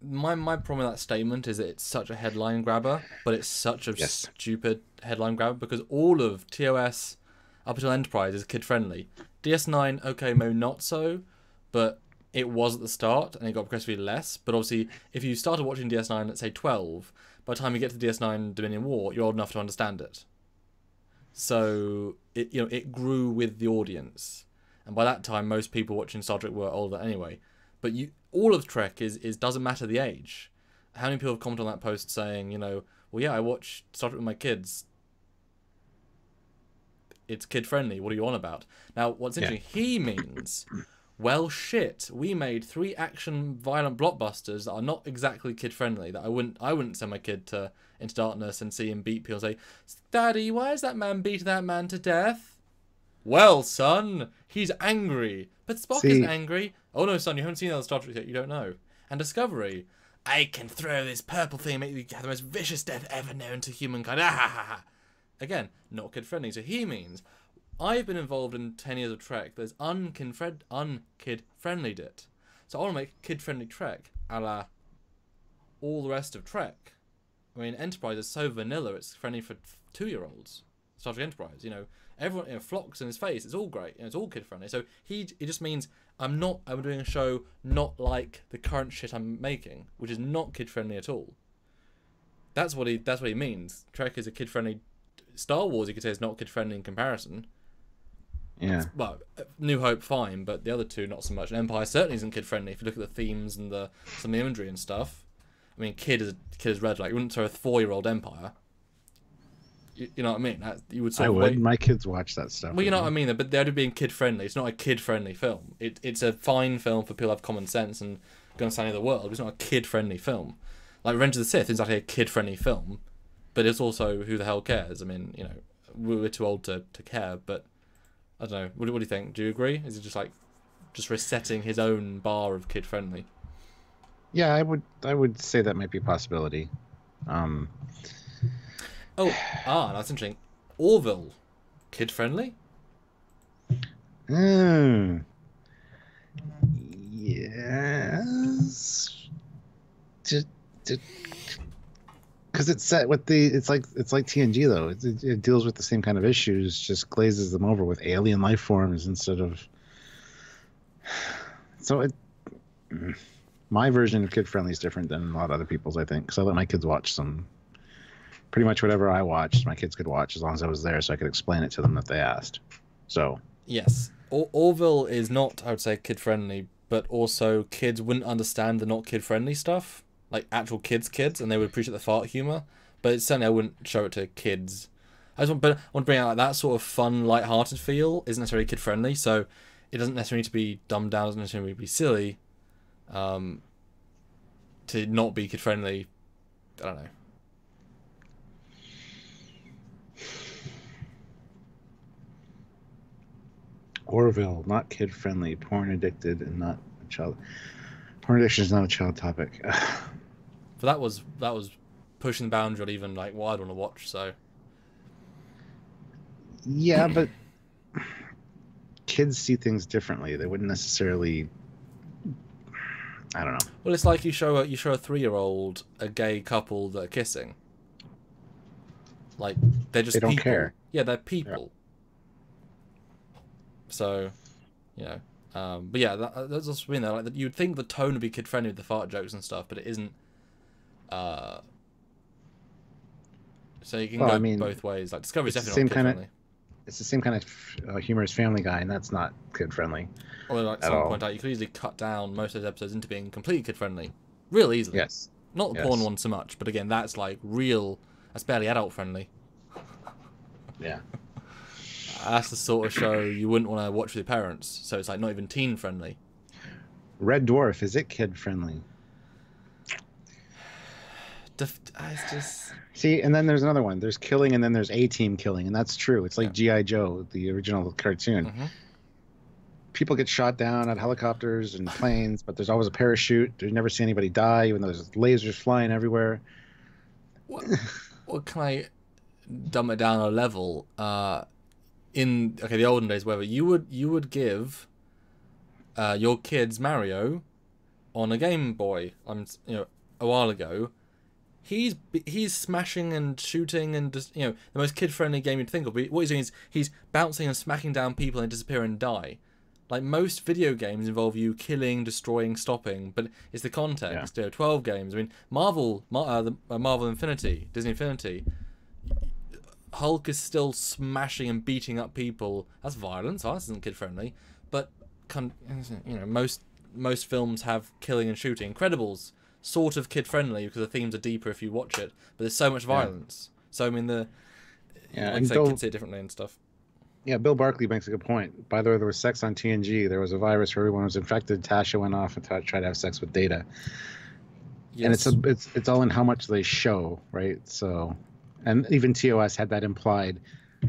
My problem with that statement is that it's such a headline grabber, but it's such a stupid headline grabber because all of TOS up until Enterprise is kid friendly. DS9, okay, maybe not so, but it was at the start and it got progressively less. But obviously, if you started watching DS9 at say 12, by the time you get to DS9 Dominion War, you're old enough to understand it. So it grew with the audience. And by that time, most people watching Star Trek were older anyway. But all of Trek is doesn't matter the age. How many people have commented on that post saying, well, yeah, I watch Star Trek with my kids. It's kid-friendly. What are you on about? Now, what's interesting, he means, well, shit, we made 3 action violent blockbusters that are not exactly kid-friendly. That I wouldn't send my kid into darkness and see him beat people and say, Daddy, why is that man beating that man to death? Well, son, he's angry. But Spock isn't See, angry. Oh no, son, you haven't seen other Star Trek yet. You don't know. And Discovery. I can throw this purple thing and make you have the most vicious death ever known to humankind. Ah, ha, ha, ha. Again, not kid-friendly. So he means, I've been involved in 10 years of Trek that's unkid-friendly it. So I want to make kid-friendly Trek, a la all the rest of Trek. I mean, Enterprise is so vanilla, it's friendly for 2-year-olds. Star Trek Enterprise, you know, everyone, you know, Phlox in his face, it's all great, you know, it's all kid-friendly. So it just means I'm doing a show not like the current shit I'm making, which is not kid-friendly at all. That's what he means. Trek is a kid-friendly. Star Wars, you could say, is not kid-friendly in comparison. yeah. Well, New Hope, fine, but the other two, not so much. And Empire certainly isn't kid-friendly if you look at the themes and some of the imagery and stuff. I mean, kid is red. Like, you wouldn't throw a 4-year-old Empire. You know what I mean? You would sort I of would. My kids watch that stuff. Well, you know what I mean, but they're being kid-friendly. It's not a kid-friendly film. It's a fine film for people who have common sense and go understanding of the world. It's not a kid-friendly film. Like Revenge of the Sith is actually a kid-friendly film, but it's also, who the hell cares? I mean, you know, we're too old to care, but I don't know. What do you think? Do you agree? Is it just resetting his own bar of kid-friendly? Yeah, I would say that might be a possibility. That's interesting. Orville, kid-friendly? Yes. Just because it's set with it's like TNG though. It deals with the same kind of issues, just glazes them over with alien life forms instead of. So my version of kid friendly is different than a lot of other people's, I think, because I let my kids watch some. Pretty much whatever I watched, my kids could watch as long as I was there, so I could explain it to them if they asked. So yes, Orville is not, I would say, kid friendly, but also kids wouldn't understand the not kid friendly stuff, like actual kids, and they would appreciate the fart humor. But certainly, I wouldn't show it to kids. I want to bring out like, that sort of fun, light-hearted feel. Isn't necessarily kid friendly, so it doesn't necessarily need to be dumbed down. Doesn't necessarily need to be silly. To not be kid friendly, I don't know. Orville, not kid friendly, porn addicted, and not a child. Porn addiction is not a child topic. So that was pushing the boundary on even like what I'd want to watch. So yeah, but kids see things differently. They wouldn't necessarily. I don't know. Well, it's like you show a 3-year-old a gay couple that are kissing. Like they're just they don't people. care. Yeah, they're people. Yeah. So, you know, but yeah, that's also been there. Like you'd think the tone would be kid friendly with the fart jokes and stuff, but it isn't. So you can go both ways. Like Discovery's definitely not kid friendly. It's the same kind of humor as Family Guy, and that's not kid friendly. Or like someone point out, you could easily cut down most of those episodes into being completely kid friendly, real easily. Yes. Not the porn one so much, but again, that's like real. That's barely adult friendly. Yeah. That's the sort of show you wouldn't want to watch with your parents. So it's like not even teen friendly. Red Dwarf, is it kid friendly? It's just. See, and then there's another one. There's killing, and then there's A-Team killing, and that's true. It's like G.I. Joe, the original cartoon. Mm-hmm. People get shot down at helicopters and planes, but there's always a parachute. You never see anybody die, even though there's lasers flying everywhere. What can I dumb it down a level? In the olden days, whether you would give your kids Mario on a Game Boy, a while ago. He's smashing and shooting and just the most kid friendly game you'd think of. But what he's doing is he's bouncing and smacking down people and disappear and die. Like most video games involve you killing, destroying, stopping, but it's the context. 12 games. I mean, Marvel Infinity, Disney Infinity. Hulk is still smashing and beating up people. That's violence. That isn't kid friendly. But most films have killing and shooting. Incredibles, sort of kid friendly because the themes are deeper if you watch it. But there's so much violence. So I mean kids see it differently and stuff. Yeah, Bill Barkley makes a good point. By the way, there was sex on TNG. There was a virus where everyone was infected. Tasha went off and tried to have sex with Data. Yes. And it's all in how much they show, right? So. And even TOS had that implied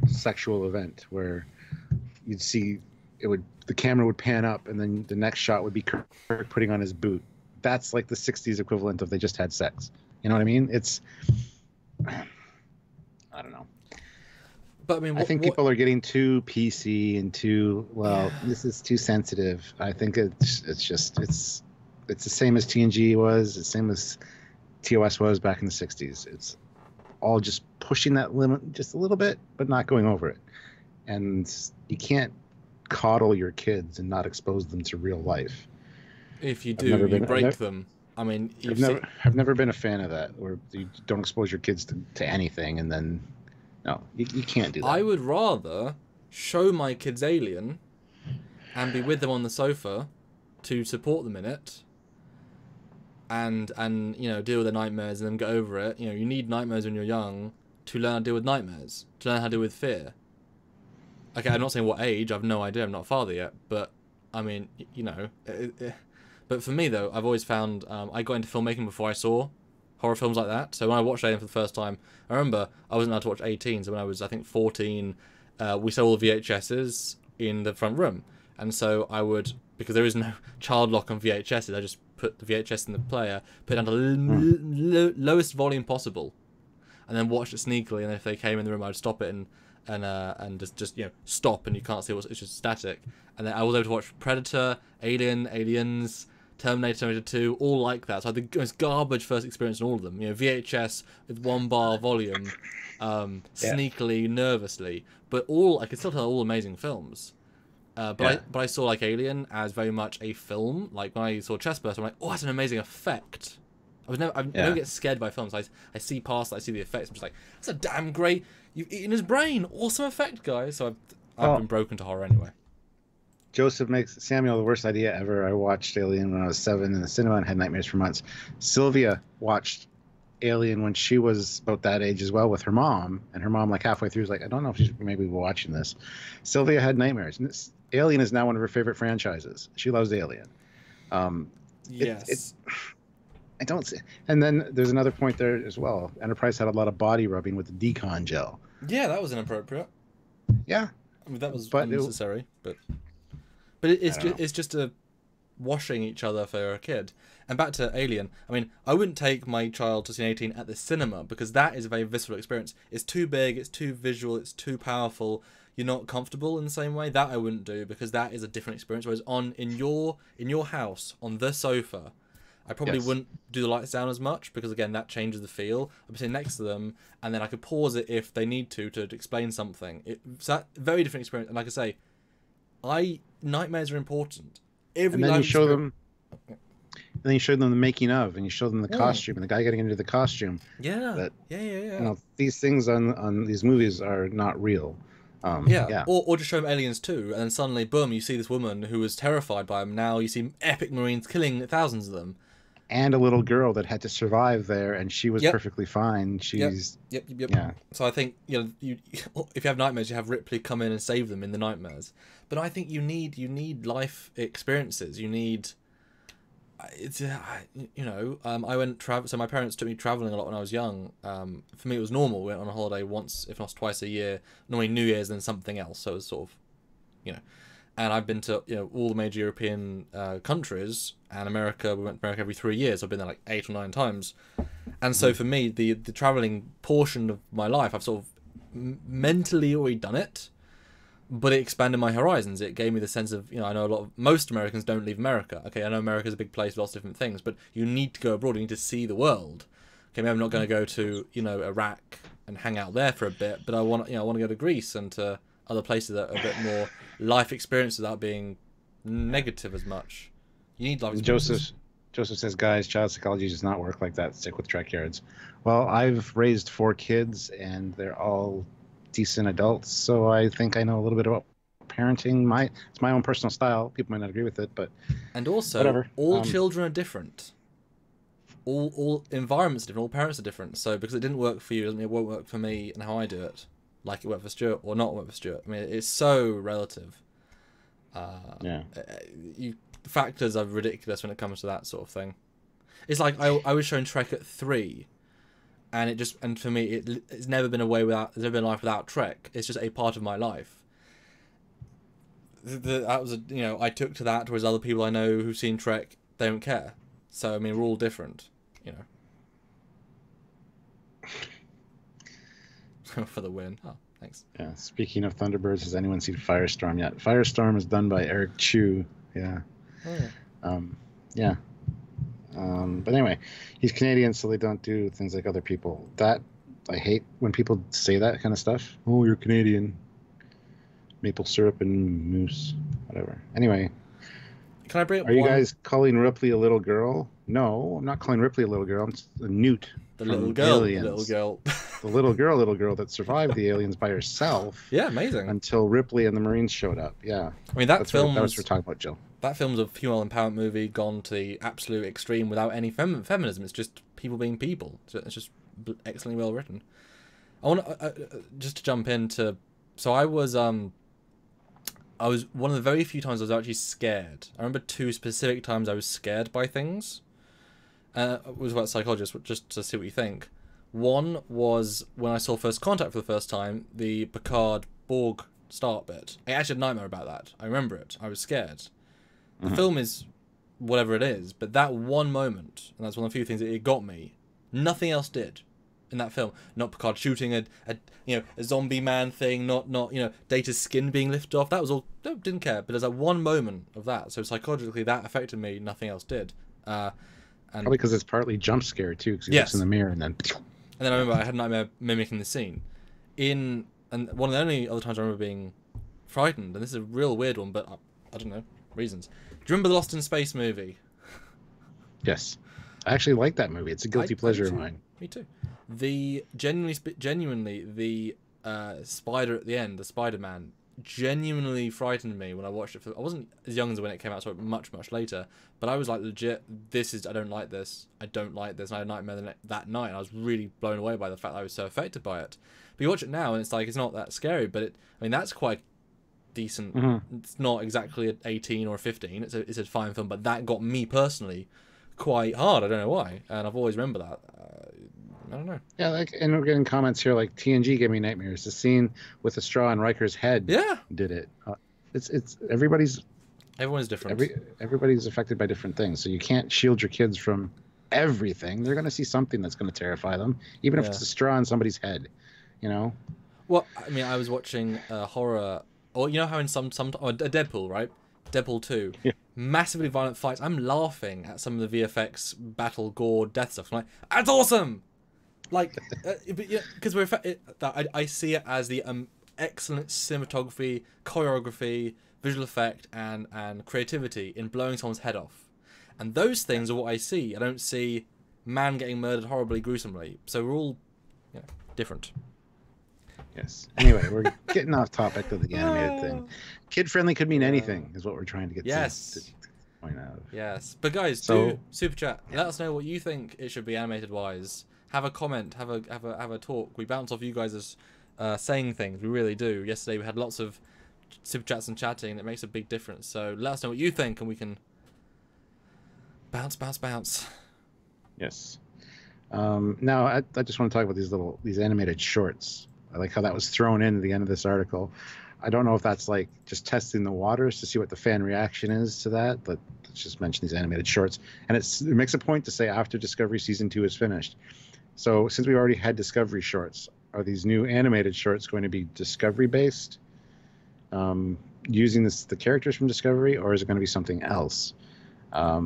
sexual event where you'd see the camera would pan up, and then the next shot would be Kirk putting on his boot. That's like the 60s equivalent of they just had sex. You know what I mean? It's, I don't know. But I mean, I think people are getting too PC and too, this is too sensitive. I think it's the same as TNG was, the same as TOS was back in the 60s. It's all just pushing that limit just a little bit, but not going over it. And you can't coddle your kids and not expose them to real life. If you do, you break them. I mean, I've never been a fan of that, where you don't expose your kids to anything, and then no, you can't do that. I would rather show my kids Alien and be with them on the sofa to support them in it, and you know, deal with their nightmares and then get over it. You know, you need nightmares when you're young to learn how to deal with nightmares, to learn how to deal with fear. Okay, I'm not saying what age. I've no idea. I'm not a father yet, but I mean, you know. But for me though, I've always found I got into filmmaking before I saw horror films like that. So when I watched Alien for the first time, I remember I wasn't allowed to watch 18. So when I was, I think, 14, we saw all the VHSs in the front room, and so I would, because there is no child lock on VHSs, I just put the VHS in the player, put it down to lowest volume possible, and then watched it sneakily. And if they came in the room, I'd stop it and just you know, stop, and you can't see what's, it's just static. And then I was able to watch Predator, Alien, Aliens, Terminator 2, all like that. So I had the most garbage first experience in all of them. You know, VHS with 1 bar volume, sneakily, nervously, but all I could still tell all amazing films. But I saw like Alien as very much a film. Like when I saw Chestburst, I'm like, oh, that's an amazing effect. I never get scared by films. I see past it, I see the effects. I'm just like, that's a damn great. You've eaten his brain. Awesome effect, guys. So I've been broken to horror anyway. Joseph makes Samuel the worst idea ever. I watched Alien when I was 7 in the cinema and had nightmares for months. Sylvia watched Alien when she was about that age as well with her mom, and her mom like halfway through was like, I don't know if she's maybe watching this. Sylvia had nightmares. And Alien is now one of her favorite franchises. She loves Alien. Yes. I don't see. And then there's another point there as well. Enterprise had a lot of body rubbing with the decon gel. Yeah, that was inappropriate. Yeah. I mean, that was unnecessary, but it's just a washing each other for a kid. And back to Alien, I mean, I wouldn't take my child to see 18 at the cinema, because that is a very visceral experience. It's too big, it's too visual, it's too powerful. You're not comfortable in the same way. That I wouldn't do, because that is a different experience. Whereas in your house on the sofa, I probably wouldn't do the lights down as much, because again, that changes the feel. I'd be sitting next to them, and then I could pause it if they need to explain something. It's that very different experience. And like I say, nightmares are important. And then you show them. And then you show them the making of, and you show them the costume, and the guy getting into the costume. Yeah. You know, these things on these movies are not real. Or just show them Aliens 2, and then suddenly, boom, you see this woman who was terrified by them. Now you see epic Marines killing thousands of them. And a little girl that had to survive there, and she was perfectly fine. She's Yep. Yeah. So I think, you know, if you have nightmares, you have Ripley come in and save them in the nightmares. But I think you need life experiences. You need. It's you know, I went travel. So my parents took me traveling a lot when I was young. For me, it was normal. We went on a holiday once, if not twice a year. Normally New Year's and something else. So it was sort of, you know. And I've been to, you know, all the major European countries, and America. We went to America every 3 years. I've been there like 8 or 9 times. And so for me, the traveling portion of my life, I've sort of mentally already done it, but it expanded my horizons. It gave me the sense of, you know, I know most Americans don't leave America. Okay, I know America's a big place with lots of different things, but you need to go abroad. You need to see the world. Okay, maybe I'm not going to go to, you know, Iraq and hang out there for a bit, but I want to go to Greece and to other places that are a bit more life experiences without being negative as much. You need life experiences. Joseph says, guys, child psychology does not work like that. Stick with Trekyards. Well, I've raised 4 kids, and they're all decent adults, so I think I know a little bit about parenting. It's my own personal style. People might not agree with it, but and also whatever. All children are different. All environments are different. All parents are different. So because it didn't work for you, doesn't mean it won't work for me and how I do it. Like it worked for Stuart or not work for Stuart. I mean, it's so relative. Factors are ridiculous when it comes to that sort of thing. It's like I was shown Trek at 3, and for me it's never been a way without. There's never been a life without Trek. It's just a part of my life. that was I took to that, whereas other people I know who've seen Trek don't care. So I mean, we're all different, for the win. Oh, thanks. Yeah. Speaking of Thunderbirds, has anyone seen Firestorm yet? Firestorm is done by Eric Chu. Yeah. Oh. Yeah. But anyway, he's Canadian, so they don't do things like other people. That I hate when people say that kind of stuff. Oh, you're Canadian. Maple syrup and moose, whatever. Anyway, can I bring up are you guys calling Ripley a little girl? No, I'm not calling Ripley a little girl. I'm just a Newt. The little girl. The little girl that survived the aliens by herself. Yeah, amazing. Until Ripley and the Marines showed up. Yeah. I mean, that film. That was what we're talking about, Jill. That film's a female empowerment movie gone to the absolute extreme without any feminism. It's just people being people. It's just excellently well written. I want just to jump into. So I was one of the very few times I was actually scared. I remember 2 specific times I was scared by things. It was about psychologists, just to see what you think. One was when I saw First Contact for the first time, the Picard Borg start bit. I actually had a nightmare about that. I remember it. I was scared. The film is whatever it is, but that one moment, and that's one of the few things that it got me. Nothing else did in that film. Not Picard shooting a zombie man thing. Not Data's skin being lifted off. That was all. No, didn't care. But there's that one moment of that. So psychologically, that affected me. Nothing else did. And probably because it's partly jump scare too. Because he looks in the mirror and then. And then I remember I had a nightmare mimicking the scene. And one of the only other times I remember being frightened, and this is a real weird one, but I don't know reasons. Do you remember the Lost in Space movie? Yes, I actually like that movie. It's a guilty pleasure of mine. Me too. The genuinely the spider at the end, the Spider-Man, genuinely frightened me when I watched it. I wasn't as young as when it came out, so much later. But I was like, legit, I don't like this. I don't like this. And I had a nightmare that night, and I was really blown away by the fact that I was so affected by it. But you watch it now, and it's like, it's not that scary, but that's quite decent. Mm-hmm. It's not exactly an 18 or a 15. It's a fine film, but that got me personally quite hard. I don't know why, and I've always remembered that. I don't know. Yeah, and we're getting comments here like TNG gave me nightmares. The scene with the straw on Riker's head. Yeah, did it. It's everybody's different. Everybody's affected by different things, so you can't shield your kids from everything. They're going to see something that's going to terrify them, even if it's a straw on somebody's head. Well, I mean, I was watching horror, or how in some Deadpool, right? Deadpool 2. Yeah. Massively violent fights. I'm laughing at some of the VFX battle gore death stuff. I'm like, that's awesome. Like, because I see it as the excellent cinematography, choreography, visual effect, and creativity in blowing someone's head off, and those things are what I see. I don't see man getting murdered horribly, gruesomely. So we're all different. Yes. Anyway, we're getting off topic of the animated thing. Kid friendly could mean anything, is what we're trying to get to point out. Yes, but guys, do super chat. Let us know what you think it should be animated wise. Have a comment. Have a talk. We bounce off you guys as saying things. We really do. Yesterday we had lots of super chats and chatting, and it makes a big difference. So let us know what you think, and we can bounce. Yes. Now I just want to talk about these animated shorts. I like how that was thrown in at the end of this article. I don't know if that's like just testing the waters to see what the fan reaction is to that, but let's just mention these animated shorts. And it makes a point to say after Discovery Season 2 is finished. So since we already had Discovery shorts, are these new animated shorts going to be Discovery-based, using the characters from Discovery, or is it going to be something else? I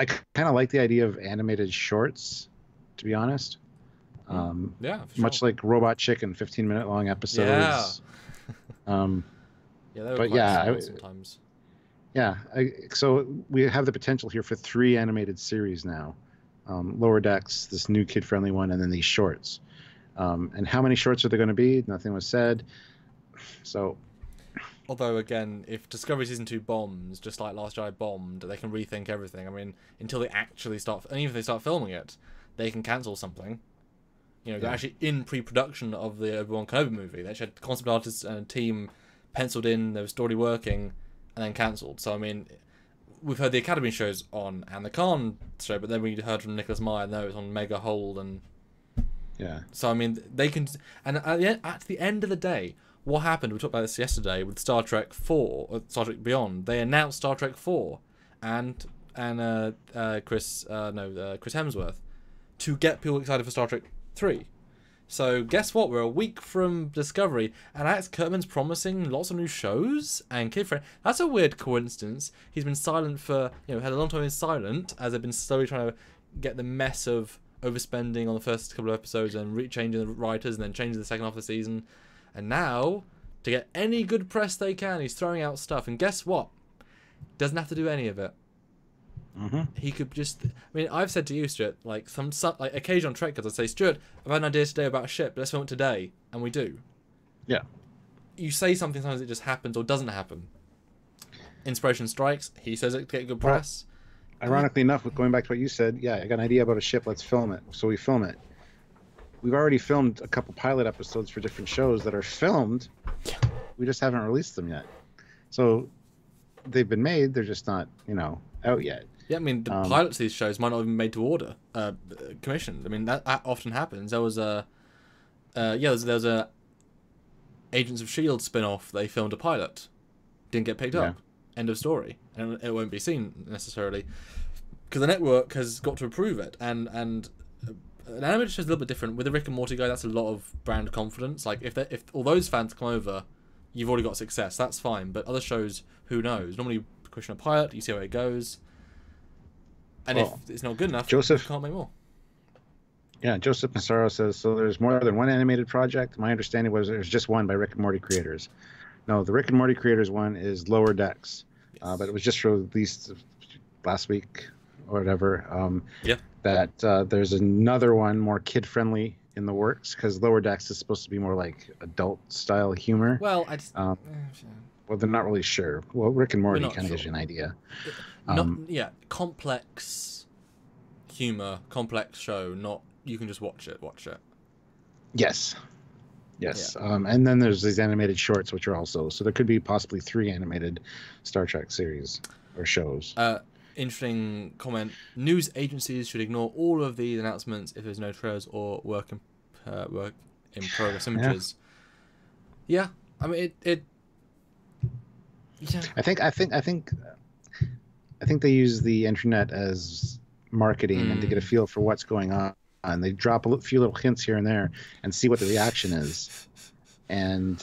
kind of like the idea of animated shorts, to be honest. Much like Robot Chicken, 15-minute long episodes. Yeah. Sometimes. Yeah. So we have the potential here for 3 animated series now. Lower Decks, this new kid-friendly one, and then these shorts. And how many shorts are there going to be? Nothing was said. So. Although, again, if Discovery Season 2 bombs, just like Last Jedi bombed, they can rethink everything. I mean, until they actually start, and even if they start filming it, they can cancel something. They're actually in pre-production of the Obi-Wan Kenobi movie. They actually had concept artists and a team penciled in, they were already working, and then cancelled. So, I mean, we've heard the Academy shows on, and the Khan show, but then we heard from Nicholas Meyer, no, it's on mega hold, and Yeah. So I mean, they can, and at the end of the day, what happened? We talked about this yesterday with Star Trek 4, or Star Trek Beyond. They announced Star Trek 4, and Chris Hemsworth, to get people excited for Star Trek 3. So guess what? We're a week from Discovery, and Alex Kurtzman's promising lots of new shows and kid friendly. That's a weird coincidence. He's been silent for had a long time. He's silent as they've been slowly trying to get the mess of overspending on the first couple of episodes and changing the writers and then changing the second half of the season. And now, to get any good press they can, he's throwing out stuff. And guess what? Doesn't have to do any of it. Mm-hmm. He could just... I mean, I've said to you, Stuart, like occasionally on Trekyards, I'd say, Stuart, I've had an idea today about a ship. Let's film it today. And we do. Yeah. You say something, sometimes it just happens or doesn't happen. Inspiration strikes. He says it to get good press. Ironically enough, going back to what you said, yeah, I got an idea about a ship. Let's film it. So we film it. We've already filmed a couple pilot episodes for different shows that are filmed. We just haven't released them yet. So they've been made. They're just not, out yet. Yeah, I mean, the pilots of these shows might not have been made to order, commissioned. I mean, that often happens. There was a Agents of S.H.I.E.L.D. spin-off. They filmed a pilot. Didn't get picked up. End of story. And it won't be seen necessarily. Because the network has got to approve it. And an animated show is a little bit different. With the Rick and Morty guy, that's a lot of brand confidence. Like, if all those fans come over, you've already got success. That's fine. But other shows, who knows? Normally, you question a pilot, you see how it goes. And if it's not good enough, you can't make more. Yeah, Joseph Massaro says, so there's more than one animated project? My understanding was there's just one by Rick and Morty creators. No, the Rick and Morty creators one is Lower Decks. Yes. But it was just released last week or whatever. That there's another one, more kid-friendly, in the works, because Lower Decks is supposed to be more like adult-style humor. Well, I just... well, they're not really sure. Well, Rick and Morty kind of gives you an idea. Complex humor, complex show, not you can just watch it. Yes. Yeah. And then there's these animated shorts, which are also, so there could be possibly 3 animated Star Trek series or shows. Interesting comment. News agencies should ignore all of these announcements if there's no trailers or work in progress images. Yeah, I mean it. Yeah. I think they use the internet as marketing and to get a feel for what's going on. And they drop a few little hints here and there and see what the reaction is. And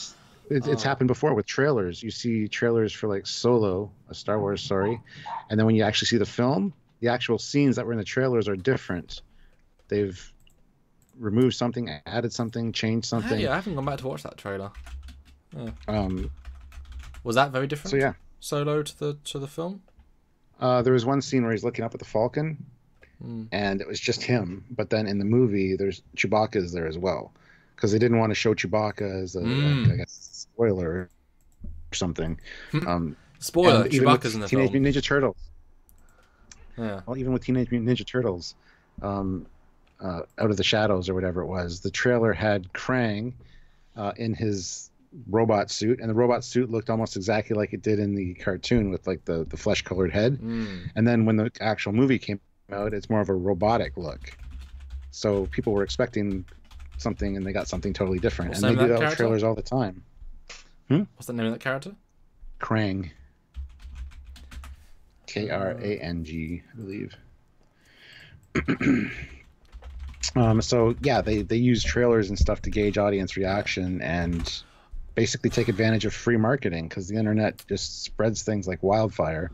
it's happened before with trailers. You see trailers for like Solo, a Star Wars story, and then when you actually see the film, the actual scenes that were in the trailers are different. They've removed something, added something, changed something. Yeah, I haven't gone back to watch that trailer. Yeah. Was that very different? So yeah, Solo to the film. There was one scene where he's looking up at the Falcon, and it was just him. But then in the movie, there's Chewbacca's there as well, because they didn't want to show Chewbacca as I guess, spoiler or something. Spoiler: Chewbacca's in the Teenage film. Mutant Ninja Turtles. Yeah. Well, even with Teenage Mutant Ninja Turtles, Out of the Shadows or whatever it was, the trailer had Krang in his robot suit, and the robot suit looked almost exactly like it did in the cartoon with like the flesh colored head. And then when the actual movie came out, it's more of a robotic look. So people were expecting something and they got something totally different. And they do that with trailers all the time. What's the name of that character? Krang. Krang, I believe. So yeah, they use trailers and stuff to gauge audience reaction and basically take advantage of free marketing, because the internet just spreads things like wildfire.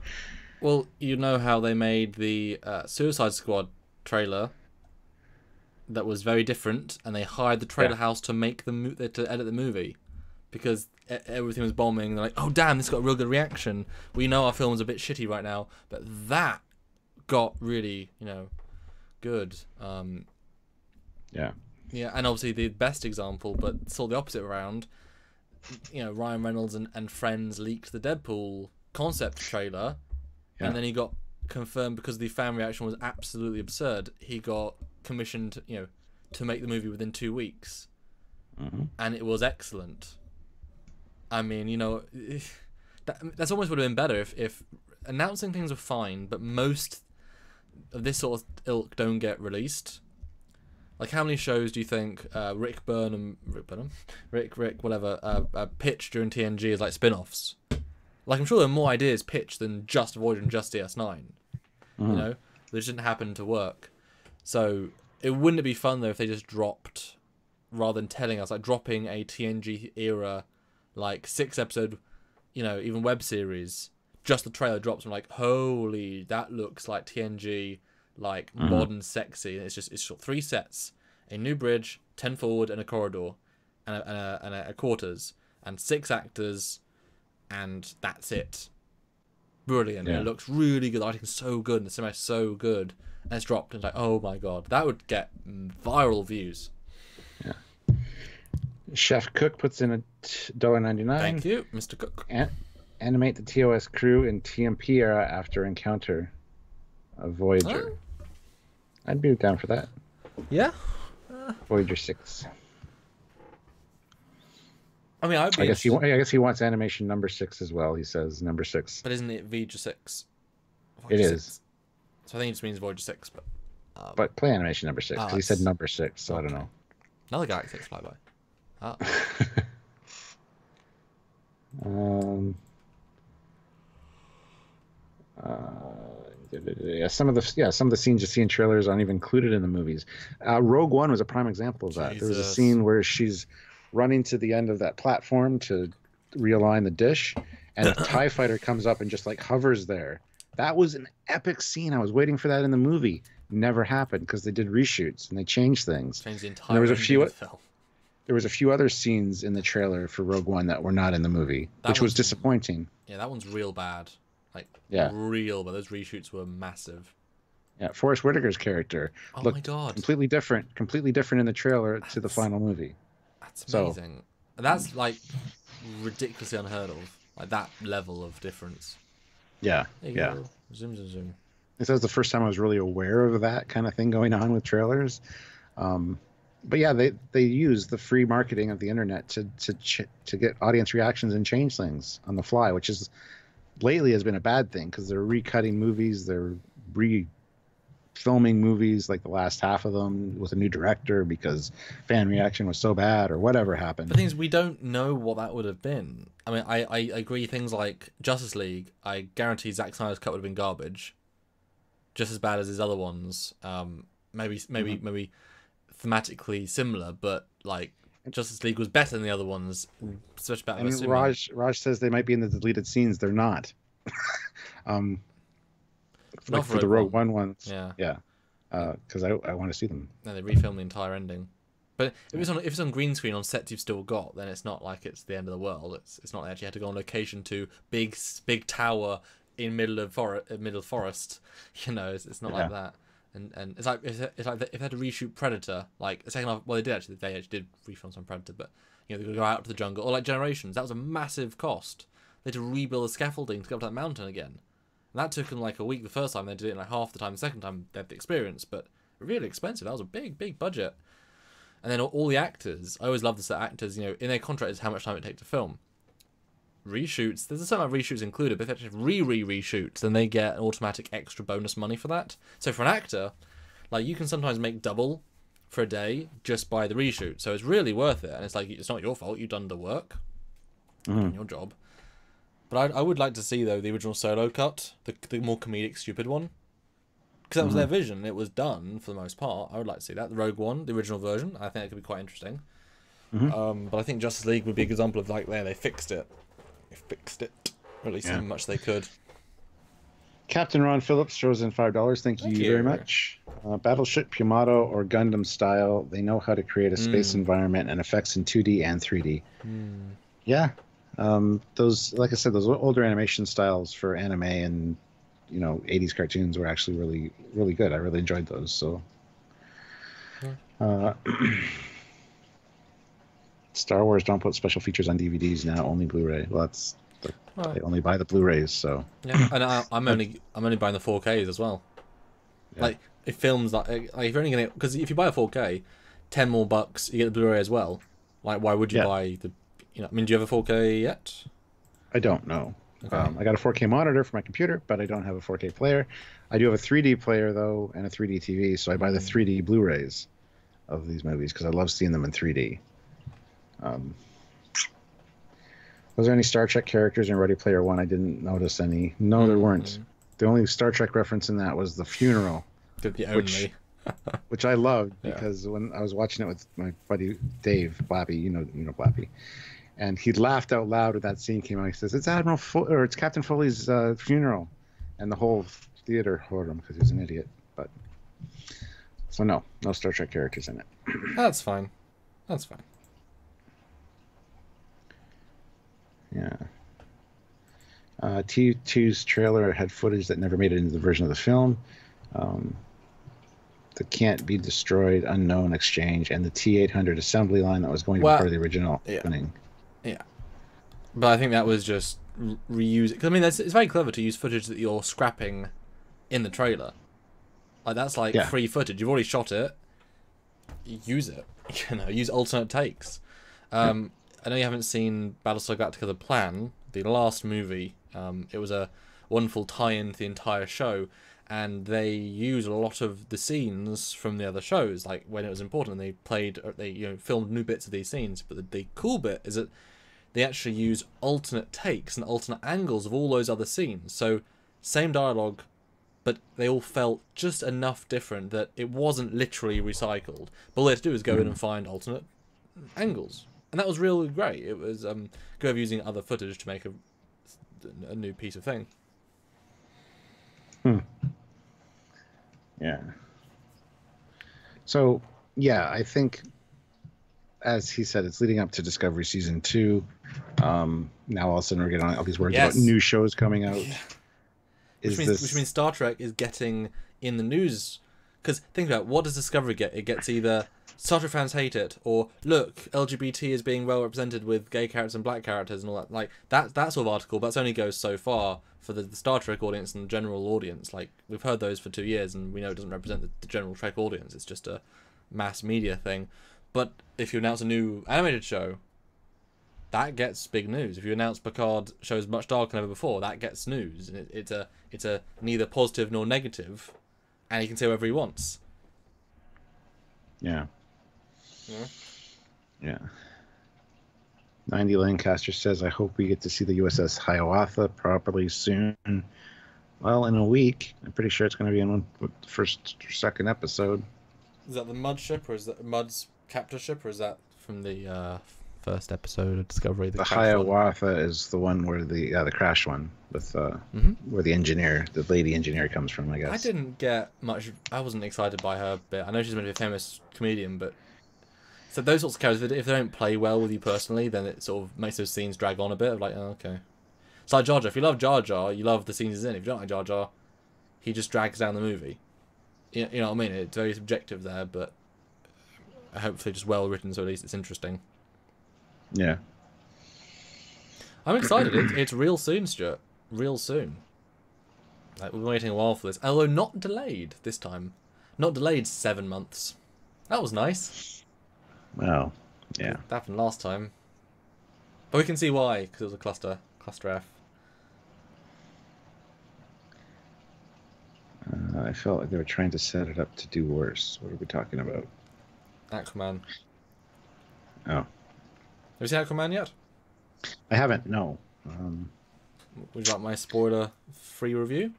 Well, you know how they made the Suicide Squad trailer that was very different, and they hired the trailer house to make to edit the movie because everything was bombing. They're like, oh damn, this got a real good reaction. We know our film's a bit shitty right now, but that got really good. Yeah, and obviously the best example, but sort of the opposite around. Ryan Reynolds and friends leaked the Deadpool concept trailer, and then he got confirmed because the fan reaction was absolutely absurd. He got commissioned, to make the movie within 2 weeks, and it was excellent. I mean, that's almost would have been better if announcing things are fine, but most of this sort of ilk don't get released. Like, how many shows do you think Rick whatever, pitched during TNG as like spin-offs? Like, I'm sure there are more ideas pitched than just Voyager and just DS9. You know, they just didn't happen to work. So, wouldn't it be fun though if they just dropped, rather than telling us, like dropping a TNG era, like 6-episode, you know, even web series, just the trailer drops and like, holy, that looks like TNG, like modern, sexy. And it's short 3 sets, a new bridge, 10 forward, and a corridor, and a quarters, and 6 actors, and that's it. Brilliant. Yeah. It looks really good. The lighting's so good, and the cinema's so good. And it's dropped, and it's like, oh my god, that would get viral views. Yeah. Chef Cook puts in $1.99. Thank you, Mr. Cook. Animate the TOS crew in TMP era after encounter of Voyager. I'd be down for that. Yeah. Voyager 6. I mean, I guess he wants animation number 6 as well. He says number 6. But isn't it Voyager 6? It is. So I think it just means Voyager 6. But play animation number 6 because he said number 6. So okay. I don't know. Another Galaxy 6 flyby. Some of the scenes you see in trailers aren't even included in the movies. Rogue One was a prime example of that. Jesus. There was a scene where she's running to the end of that platform to realign the dish, and a TIE fighter comes up and just like hovers there. That was an epic scene. I was waiting for that in the movie. Never happened because they did reshoots and they changed things. Changed the entire film. There was a few other scenes in the trailer for Rogue One that were not in the movie, which was disappointing. Yeah, that one's real bad. Real, but those reshoots were massive. Yeah, Forrest Whitaker's character looked completely different in the trailer to the final movie. That's amazing. That's like ridiculously unheard of. Like that level of difference. Yeah. Go. Zoom. This was the first time I was really aware of that kind of thing going on with trailers. But yeah, they use the free marketing of the internet to get audience reactions and change things on the fly, which is lately has been a bad thing because they're recutting movies, they're re-filming movies, like the last half of them with a new director because fan reaction was so bad or whatever happened. The thing is, we don't know what that would have been. I mean, I agree. Things like Justice League, I guarantee Zack Snyder's cut would have been garbage, just as bad as his other ones. Maybe thematically similar, but like Justice League was better than the other ones. Especially better. And Raj says they might be in the deleted scenes. They're not. Like for the Rogue One ones. Yeah. Because I want to see them. No, they refilmed the entire ending. But if it's on green screen on sets you've still got, then it's not like it's the end of the world. It's not like they actually had to go on location to big tower in middle of forest. You know, it's not like that. And it's like if they had to reshoot Predator, like the second half. Well, they actually did refilm some Predator, but you know, they could go out to the jungle or like Generations. That was a massive cost. They had to rebuild the scaffolding to go up to that mountain again. And that took them like a week the first time. They did it in like half the time the second time they had the experience, but really expensive. That was a big budget. And then all the actors, I always love this that actors, you know, in their contract is how much time it takes to film. Reshoots, there's a certain amount of reshoots included, but if they have reshoots, then they get an automatic extra bonus money for that. So for an actor, like you can sometimes make double for a day just by the reshoot. So it's really worth it. And it's like, it's not your fault. You've done the work. Done your job. But I would like to see, though, the original Solo cut, the more comedic, stupid one. Because that was their vision. It was done, for the most part. I would like to see that. The Rogue One, the original version, I think that could be quite interesting. But I think Justice League would be a good example of, like, they fixed it. They fixed it. Or at least how much they could. Captain Ron Phillips throws in $5. Thank you very much. Battleship, Yamato, or Gundam style, they know how to create a space environment and effects in 2D and 3D. Yeah. Those, like I said, those older animation styles for anime and, you know, 80s cartoons were actually really, really good. I really enjoyed those. So, Star Wars don't put special features on DVDs now, only Blu-ray. Well, they only buy the Blu-rays, so. Yeah, and I'm only buying the 4Ks as well. Yeah. Like it films like if you're only gonna, because if you buy a 4K, $10 more, you get the Blu-ray as well. Like why would you buy the? You know, I mean, do you have a 4K yet? I don't know. Okay. I got a 4K monitor for my computer, but I don't have a 4K player. I do have a 3D player though, and a 3D TV, so I buy the 3D Blu-rays. of these movies because I love seeing them in 3D. Was there any Star Trek characters in Ready Player One? I didn't notice any. No, there weren't. The only Star Trek reference in that was the funeral, which I loved because when I was watching it with my buddy Dave Blappy, you know Blappy, and he laughed out loud when that scene came out. He says, "It's it's Captain Foley's funeral," and the whole theater heard him because he was an idiot. But so no Star Trek characters in it. That's fine. That's fine. Yeah. T2's trailer had footage that never made it into the version of the film. The Can't Be Destroyed, Unknown Exchange, and the T800 assembly line that was going to be part of the original opening. Yeah. But I think that was just reusing. Because, I mean, it's very clever to use footage that you're scrapping in the trailer. Like, that's like free footage. You've already shot it. Use it. Use alternate takes. I know you haven't seen Battlestar Galactica: The Plan, the last movie. It was a wonderful tie-in to the entire show, and they use a lot of the scenes from the other shows, like when it was important. They filmed new bits of these scenes. But the cool bit is that they actually use alternate takes and alternate angles of all those other scenes. So same dialogue, but they all felt just enough different that it wasn't literally recycled. But all they had to do was go in and find alternate angles. And that was really great. It was good of using other footage to make a new piece of thing. Yeah. So, yeah, I think, as he said, it's leading up to Discovery Season 2. Now all of a sudden we're getting all these words about new shows coming out. Yeah. Which means Star Trek is getting in the news. Because think about it, what does Discovery get? It gets either Star Trek fans hate it, or look, LGBT is being well represented with gay characters and black characters and all that. Like that sort of article, but that only goes so far for the Star Trek audience and the general audience. Like we've heard those for 2 years, and we know it doesn't represent the general Trek audience. It's just a mass media thing. But if you announce a new animated show, that gets big news. If you announce Picard shows much darker than ever before, that gets news. And it's a neither positive nor negative, and he can say whatever he wants. Yeah. Yeah. 90 Lancaster says, I hope we get to see the USS Hiawatha properly soon. Well, in a week. I'm pretty sure it's going to be in the first or second episode. Is that the Mud ship, or is that Mud's captor ship, or is that from the first episode of Discovery? The Hiawatha is the one where the crash one with where the lady engineer comes from, I guess. I didn't get much. I wasn't excited by her bit. I know she's meant to be a famous comedian, but so those sorts of characters, if they don't play well with you personally, then it sort of makes those scenes drag on a bit. Of like, oh, okay. It's like Jar Jar. If you love Jar Jar, you love the scenes he's in. If you don't like Jar Jar, he just drags down the movie. You know what I mean? It's very subjective there, but hopefully just well written, so at least it's interesting. Yeah. I'm excited. It's real soon, Stuart. Real soon. Like, we've been waiting a while for this. Although not delayed this time. Not delayed 7 months. That was nice. Well, yeah. That happened last time. But we can see why, because it was a cluster F. I felt like they were trying to set it up to do worse. What are we talking about? Aquaman. Oh. Have you seen Aquaman yet? I haven't, no. Would you like my spoiler-free review?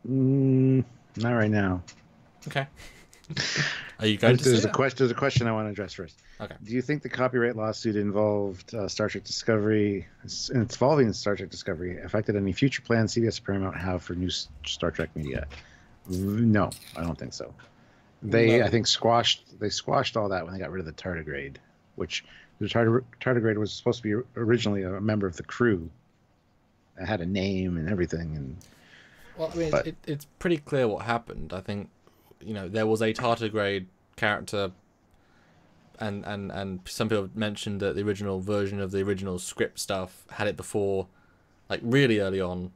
Not right now. Okay. Are you going to see it? There's a question I want to address first. Okay. Do you think the copyright lawsuit involved Star Trek Discovery, and it's involving Star Trek Discovery, affected any future plans CBS and Paramount have for new Star Trek media? No, I don't think so. I think they squashed all that when they got rid of the tardigrade, which the tardigrade was supposed to be originally a member of the crew. It had a name and everything, and well, I mean, it's pretty clear what happened. I think, there was a tardigrade character, and some people mentioned that the original version of the original script stuff had it before, like really early on,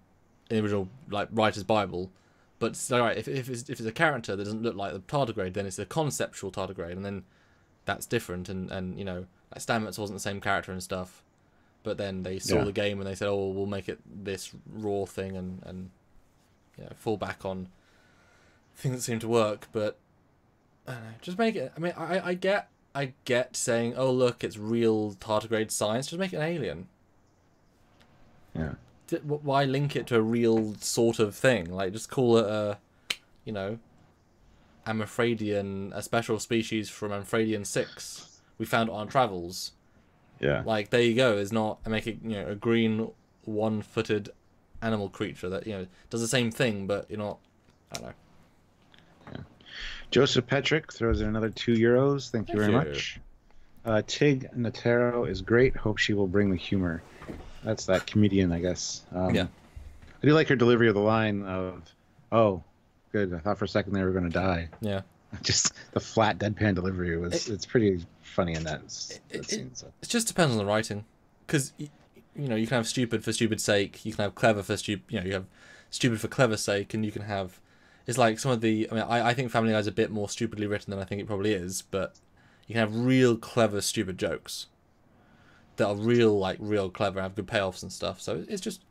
in the original writer's Bible. But alright, if it's a character that doesn't look like the tardigrade, then it's a conceptual tardigrade, and then that's different. And like Stamets wasn't the same character and stuff, but then they saw the game and they said, oh, we'll make it this raw thing and fall back on things that seem to work, but I don't know. Just make it. I mean, I get saying, oh look, it's real tardigrade science. Just make it an alien. Yeah. Why link it to a real sort of thing? Like, just call it a, you know, Amphiradian, a special species from Amphiradian 6. We found it on our travels. Yeah. Like, there you go. It's not make it, you know, a green one-footed animal creature that, you know, does the same thing, but you're not. I don't know. Yeah. Joseph Petrick throws in another €2. Thank you very much. Tig Notaro is great. Hope she will bring the humor. That's that comedian, I guess. Yeah. I do like her delivery of the line of, "Oh, good. I thought for a second they were going to die." Yeah. Just the flat deadpan delivery it's pretty funny in that scene. So. It just depends on the writing, because you know, you can have stupid for stupid's sake. You can have clever for stupid. You know, you have stupid for clever's sake, and you can have. It's like some of the. I mean, I think Family Guy is a bit more stupidly written than I think it probably is, but you can have real clever stupid jokes that are real clever and have good payoffs and stuff. So it's just.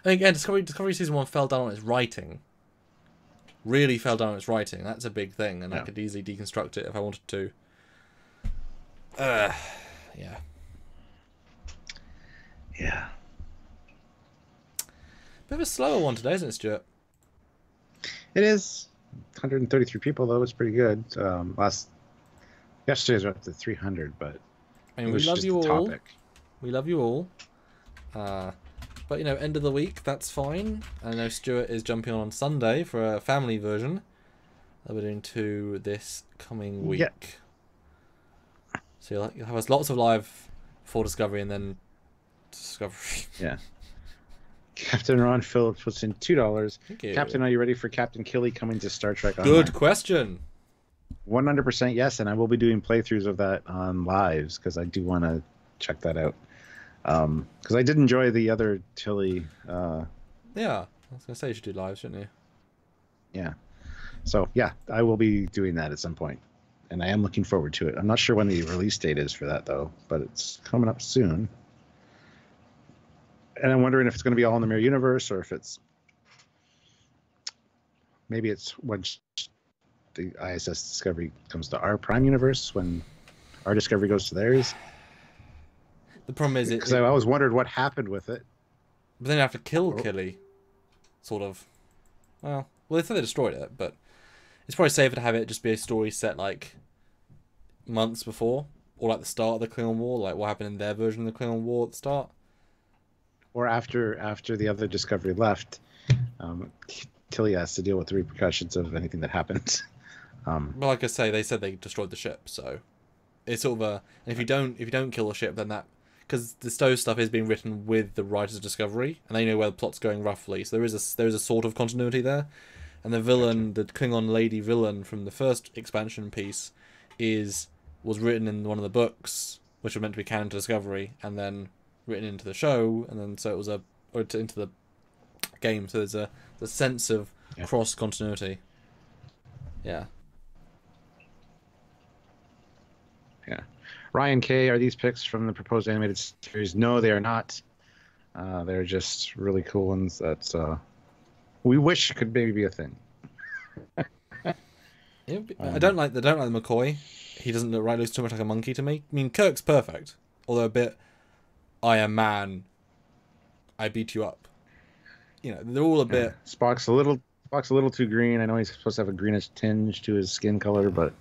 I mean, again, Discovery Season 1 fell down on its writing. Really fell down on its writing. That's a big thing, and I could easily deconstruct it if I wanted to. Yeah. Yeah. Bit of a slower one today, isn't it, Stuart? It is. 133 people, though. It's pretty good. Yesterday's were up to 300, but I mean, we love you all. We love you all. But, you know, end of the week, that's fine. I know Stuart is jumping on Sunday for a family version that we're doing 2 this coming week. Yeah. So you'll have lots of live before Discovery and then Discovery. Yeah. Captain Ron Phillips puts in $2. Thank you. Captain, are you ready for Captain Killy coming to Star Trek Online? Good question. 100% yes, and I will be doing playthroughs of that on lives because I do want to check that out. Because I did enjoy the other Tilly. Yeah, I was gonna say you should do live, shouldn't you? Yeah. So yeah, I will be doing that at some point, and I am looking forward to it. I'm not sure when the release date is for that though, but it's coming up soon. And I'm wondering if it's going to be all in the Mirror Universe or if it's maybe it's when the ISS Discovery comes to our Prime Universe when our Discovery goes to theirs. The problem is because I always wondered what happened with it. But then you have to kill Killy, sort of. Well, they said they destroyed it, but it's probably safer to have it just be a story set like months before, or like the start of the Klingon War, like what happened in their version of the Klingon War at the start. Or after the other Discovery left, Tilly has to deal with the repercussions of anything that happened. But like I say, they said they destroyed the ship, so it's sort of a. And if you don't kill the ship, then that. Because the Stowe stuff is being written with the writers of Discovery, and they know where the plot's going roughly. So there is a sort of continuity there, and the villain, the Klingon lady villain from the first expansion piece, was written in one of the books, which were meant to be canon to Discovery, and then written into the show, and then so it was into the game. So there's a sense of cross continuity. Yeah. Yeah. Ryan K, are these picks from the proposed animated series? No, they are not. They're just really cool ones that we wish could maybe be a thing. I don't like the McCoy. He doesn't looks too much like a monkey to me. I mean, Kirk's perfect, although a bit. I am man. I beat you up. You know, they're all a bit. Spock's a little too green. I know he's supposed to have a greenish tinge to his skin color, but.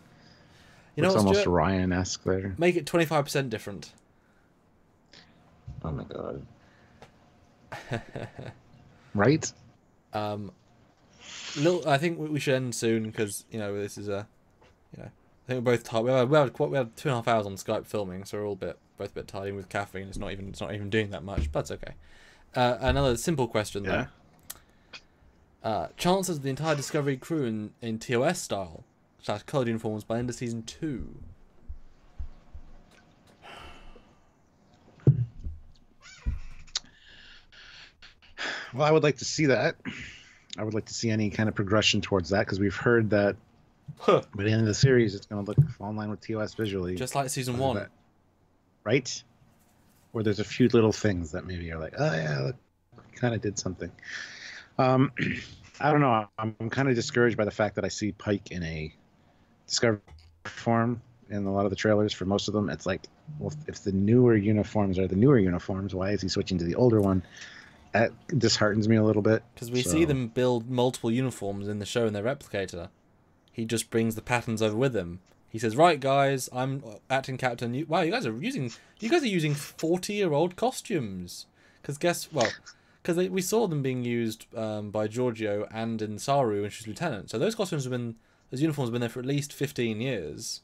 You know, it's almost Ryan-esque there. Make it 25% different. Oh my god! Right? I think we should end soon because you know this is a, you know, I think we're both tired. We had 2.5 hours on Skype filming, so we're all both a bit tired with caffeine. It's not even doing that much, but that's okay. Another simple question though. Chances of the entire Discovery crew in TOS style. / coloured uniforms by end of season 2. Well, I would like to see that. I would like to see any kind of progression towards that because we've heard that by the end of the series, it's going to look in line with TOS visually, just like season 1, right? Where there's a few little things that maybe are like, oh yeah, look, kind of did something. I don't know. I'm kind of discouraged by the fact that I see Pike in a Discovery form in a lot of the trailers. For most of them, it's like, well, if the newer uniforms are the newer uniforms, why is he switching to the older one? That disheartens me a little bit. Because we see them build multiple uniforms in the show in their replicator. He just brings the patterns over with him. He says, "Right, guys, I'm acting captain. Wow, you guys are using 40-year-old costumes." Because we saw them being used by Giorgio and in Saru when she's lieutenant. So those uniforms have been there for at least 15 years.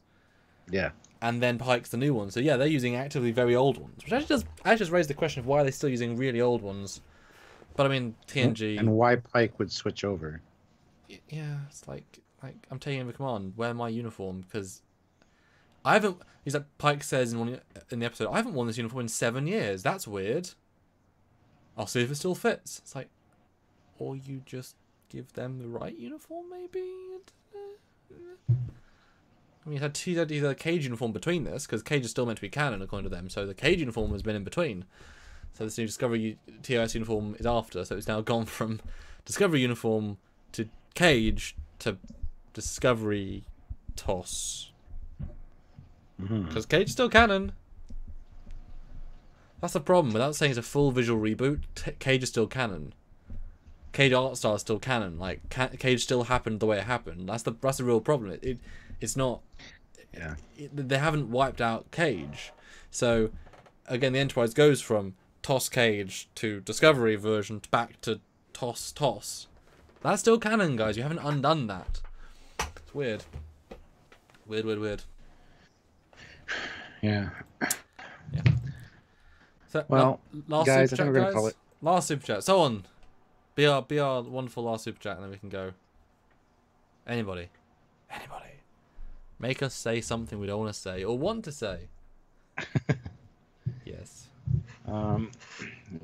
Yeah. And then Pike's the new one. So yeah, they're using actively very old ones, which actually just raise the question of why are they still using really old ones. But I mean, TNG and why Pike would switch over. Yeah, it's like I'm taking over command. Wear my uniform because I haven't. He's like Pike says in the episode, I haven't worn this uniform in 7 years. That's weird. I'll see if it still fits. It's like, or you just give them the right uniform, maybe. I mean, he's had a Cage uniform between this because Cage is still meant to be canon according to them. So the Cage uniform has been in between. So this new Discovery TOS uniform is after. So it's now gone from Discovery uniform to Cage to Discovery TOS. Because Cage is still canon. That's the problem. Without saying it's a full visual reboot, Cage is still canon. Cage art style is still canon. Like Cage still happened the way it happened. That's the real problem. It's not. Yeah. They haven't wiped out Cage. So again, the Enterprise goes from TOS Cage to Discovery version back to TOS. That's still canon, guys. You haven't undone that. It's weird. Weird. Yeah. Yeah. So, well, last guys, super I think chat, we're gonna guys. call it. Last super chat. So on. Be our wonderful last super chat, and then we can go. Anybody. Make us say something we don't want to say or want to say. Yes. We're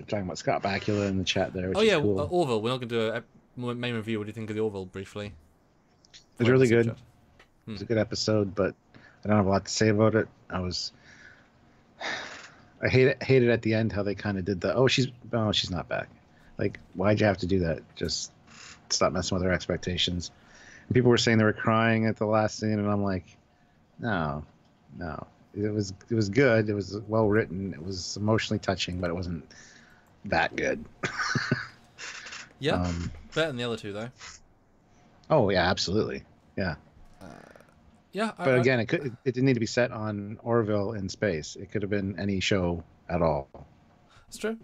talking about Scott Bakula in the chat there. Which Oh yeah, is cool. Orville. We're not going to do a main review. What do you think of the Orville briefly? It was really good. It was a good episode, but I don't have a lot to say about it. I hated at the end how they kind of did she's not back. Like, why'd you have to do that? Just stop messing with our expectations. And people were saying they were crying at the last scene, and I'm like, no. It was good. It was well written. It was emotionally touching, but it wasn't that good. Yeah, better than the other two though. Oh yeah, absolutely. Yeah. Yeah, but again, it didn't need to be set on Orville in space. It could have been any show at all. It's true.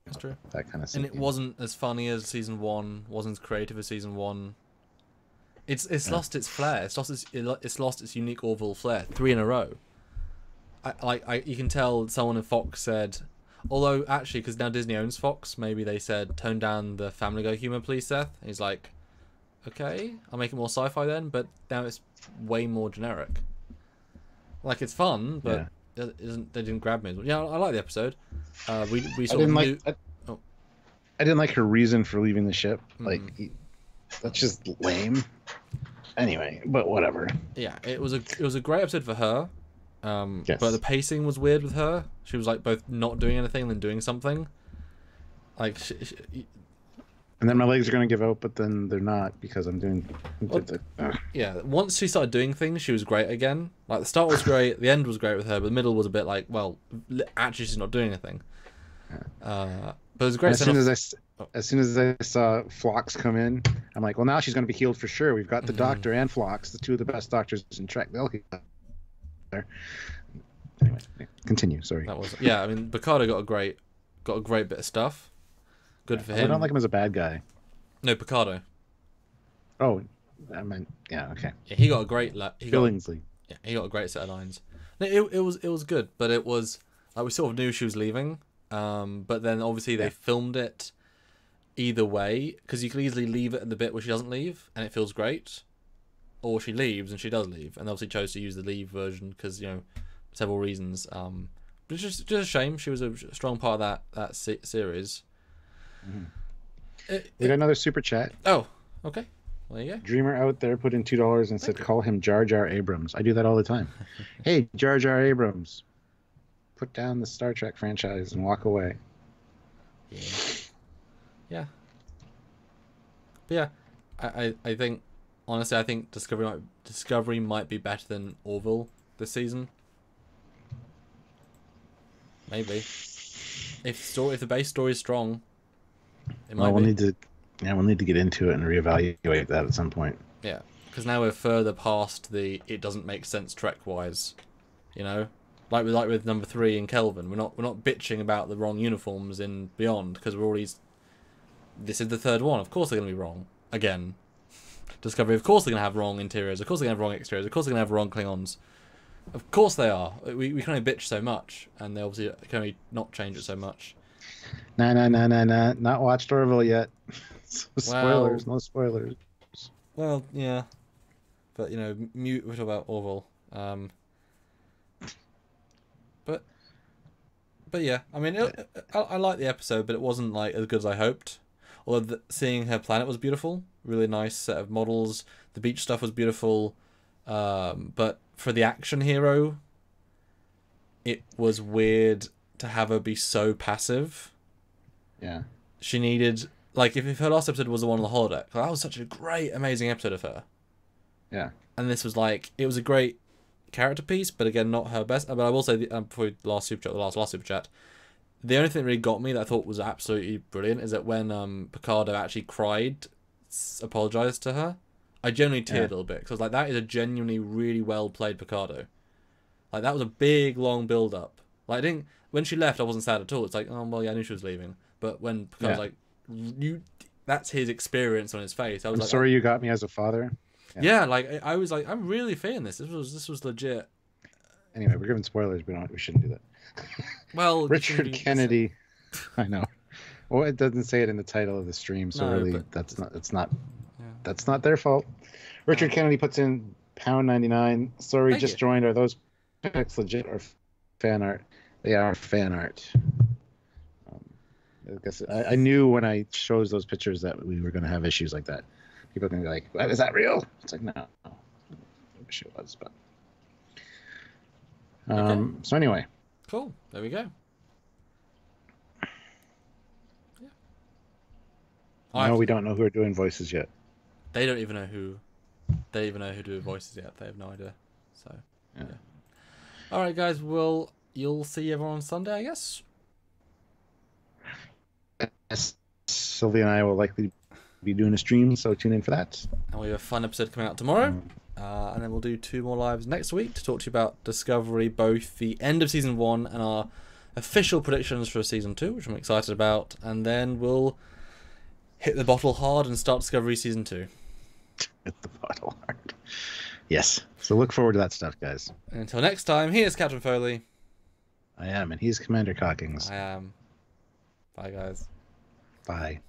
It's true. That kind of stuff. And it wasn't as funny as season 1. Wasn't as creative as season 1. It's lost its flair. It's lost its unique Orville flair 3 in a row. You can tell someone in Fox said, although actually because now Disney owns Fox, maybe they said tone down the Family Guy humor, please, Seth. And he's like, okay, I'll make it more sci-fi then, but now it's way more generic. Like it's fun, but they didn't grab me. Yeah, I like the episode. We sort I didn't like her reason for leaving the ship. Like that's just lame. Anyway, but whatever. Yeah, it was a great episode for her. Yes. But the pacing was weird with her. She was like both not doing anything and then doing something. Like and then my legs are going to give out, but then they're not because I'm doing... Yeah, once she started doing things, she was great again. Like, the start was great, the end was great with her, but the middle was a bit like, well, actually she's not doing anything. But it was a great... As soon as I saw Phlox come in, I'm like, well, now she's going to be healed for sure. We've got the Doctor and Phlox, the two of the best doctors in Trek. They'll get there. Anyway, continue, sorry. I mean, Picardo got a great bit of stuff. Good for him. I don't like him as a bad guy. No, Picardo. Oh, I meant okay. Yeah, he got a great. Billingsley. He got a great set of lines. It was good, but it was like we sort of knew she was leaving. But then obviously they filmed it either way because you could easily leave it at the bit where she doesn't leave and it feels great, or she leaves and she does leave, and obviously chose to use the leave version because several reasons. But it's just a shame. She was a strong part of that series. We got another super chat. Oh, okay. Well, there you go. Dreamer out there put in $2 and said, call him Jar Jar Abrams. I do that all the time. Hey, Jar Jar Abrams, put down the Star Trek franchise and walk away. Yeah. But yeah, I think honestly, I think Discovery might be better than Orville this season. Maybe if the base story is strong, it might Well, we'll be. need to, yeah, we'll need to get into it and reevaluate that at some point. Yeah, because now we're further past the it doesn't make sense Trek wise, you know, like with number 3 in Kelvin, we're not bitching about the wrong uniforms in Beyond because we're already. This is the third one. Of course they're gonna be wrong again. Discovery, of course they're gonna have wrong interiors. Of course they're gonna have wrong exteriors. Of course they're gonna have wrong Klingons. Of course they are. We can only bitch so much, and they obviously can only not change it so much. Nah, not watched Orville yet. Spoilers, no spoilers. Well, yeah, but you know, we're talking about Orville. But yeah, I mean, I like the episode, but it wasn't like as good as I hoped. Although seeing her planet was beautiful, really nice set of models. The beach stuff was beautiful, but for the action hero, it was weird to have her be so passive. Yeah. She needed, like, if her last episode was the one on the holodeck, that was such a great, amazing episode of her. Yeah. And this was like, it was a great character piece, but again, not her best. But I will say, before the last super chat, the only thing that really got me that I thought was absolutely brilliant is that when Picardo actually cried, apologized to her, I genuinely teared a little bit because I was like, that is a genuinely really well played Picardo. Like that was a big long build up. Like when she left, I wasn't sad at all. It's like, oh well, yeah, I knew she was leaving. But when Picardo's like, that's his experience on his face. I was like, sorry you got me as a father. Yeah, like I was like, I'm really feeling this. This was legit. Anyway, we're giving spoilers. We shouldn't do that. Well, Richard Kennedy. I know. Well, it doesn't say it in the title of the stream, so really, that's not their fault. Richard Kennedy puts in £1.99. Sorry, just joined. Are those pics legit or fan art? They are fan art. I guess I knew when I chose those pictures that we were going to have issues like that. People are going to be like, "What, is that real?" It's like, no. I wish it was, but. So anyway. Cool. There we go. Yeah. No, we don't know who are doing voices yet. They don't even know who. They even know who do voices yet. They have no idea. So. Yeah. All right, guys. Well, you'll see everyone on Sunday, I guess. Yes. Sylvia and I will likely be doing a stream, so tune in for that. And we have a fun episode coming out tomorrow. And then we'll do 2 more lives next week to talk to you about Discovery, both the end of Season 1 and our official predictions for Season 2, which I'm excited about. And then we'll hit the bottle hard and start Discovery Season 2. Hit the bottle hard. Yes. So look forward to that stuff, guys. And until next time, here's Captain Foley. I am, and he's Commander Cockings. I am. Bye, guys. Bye.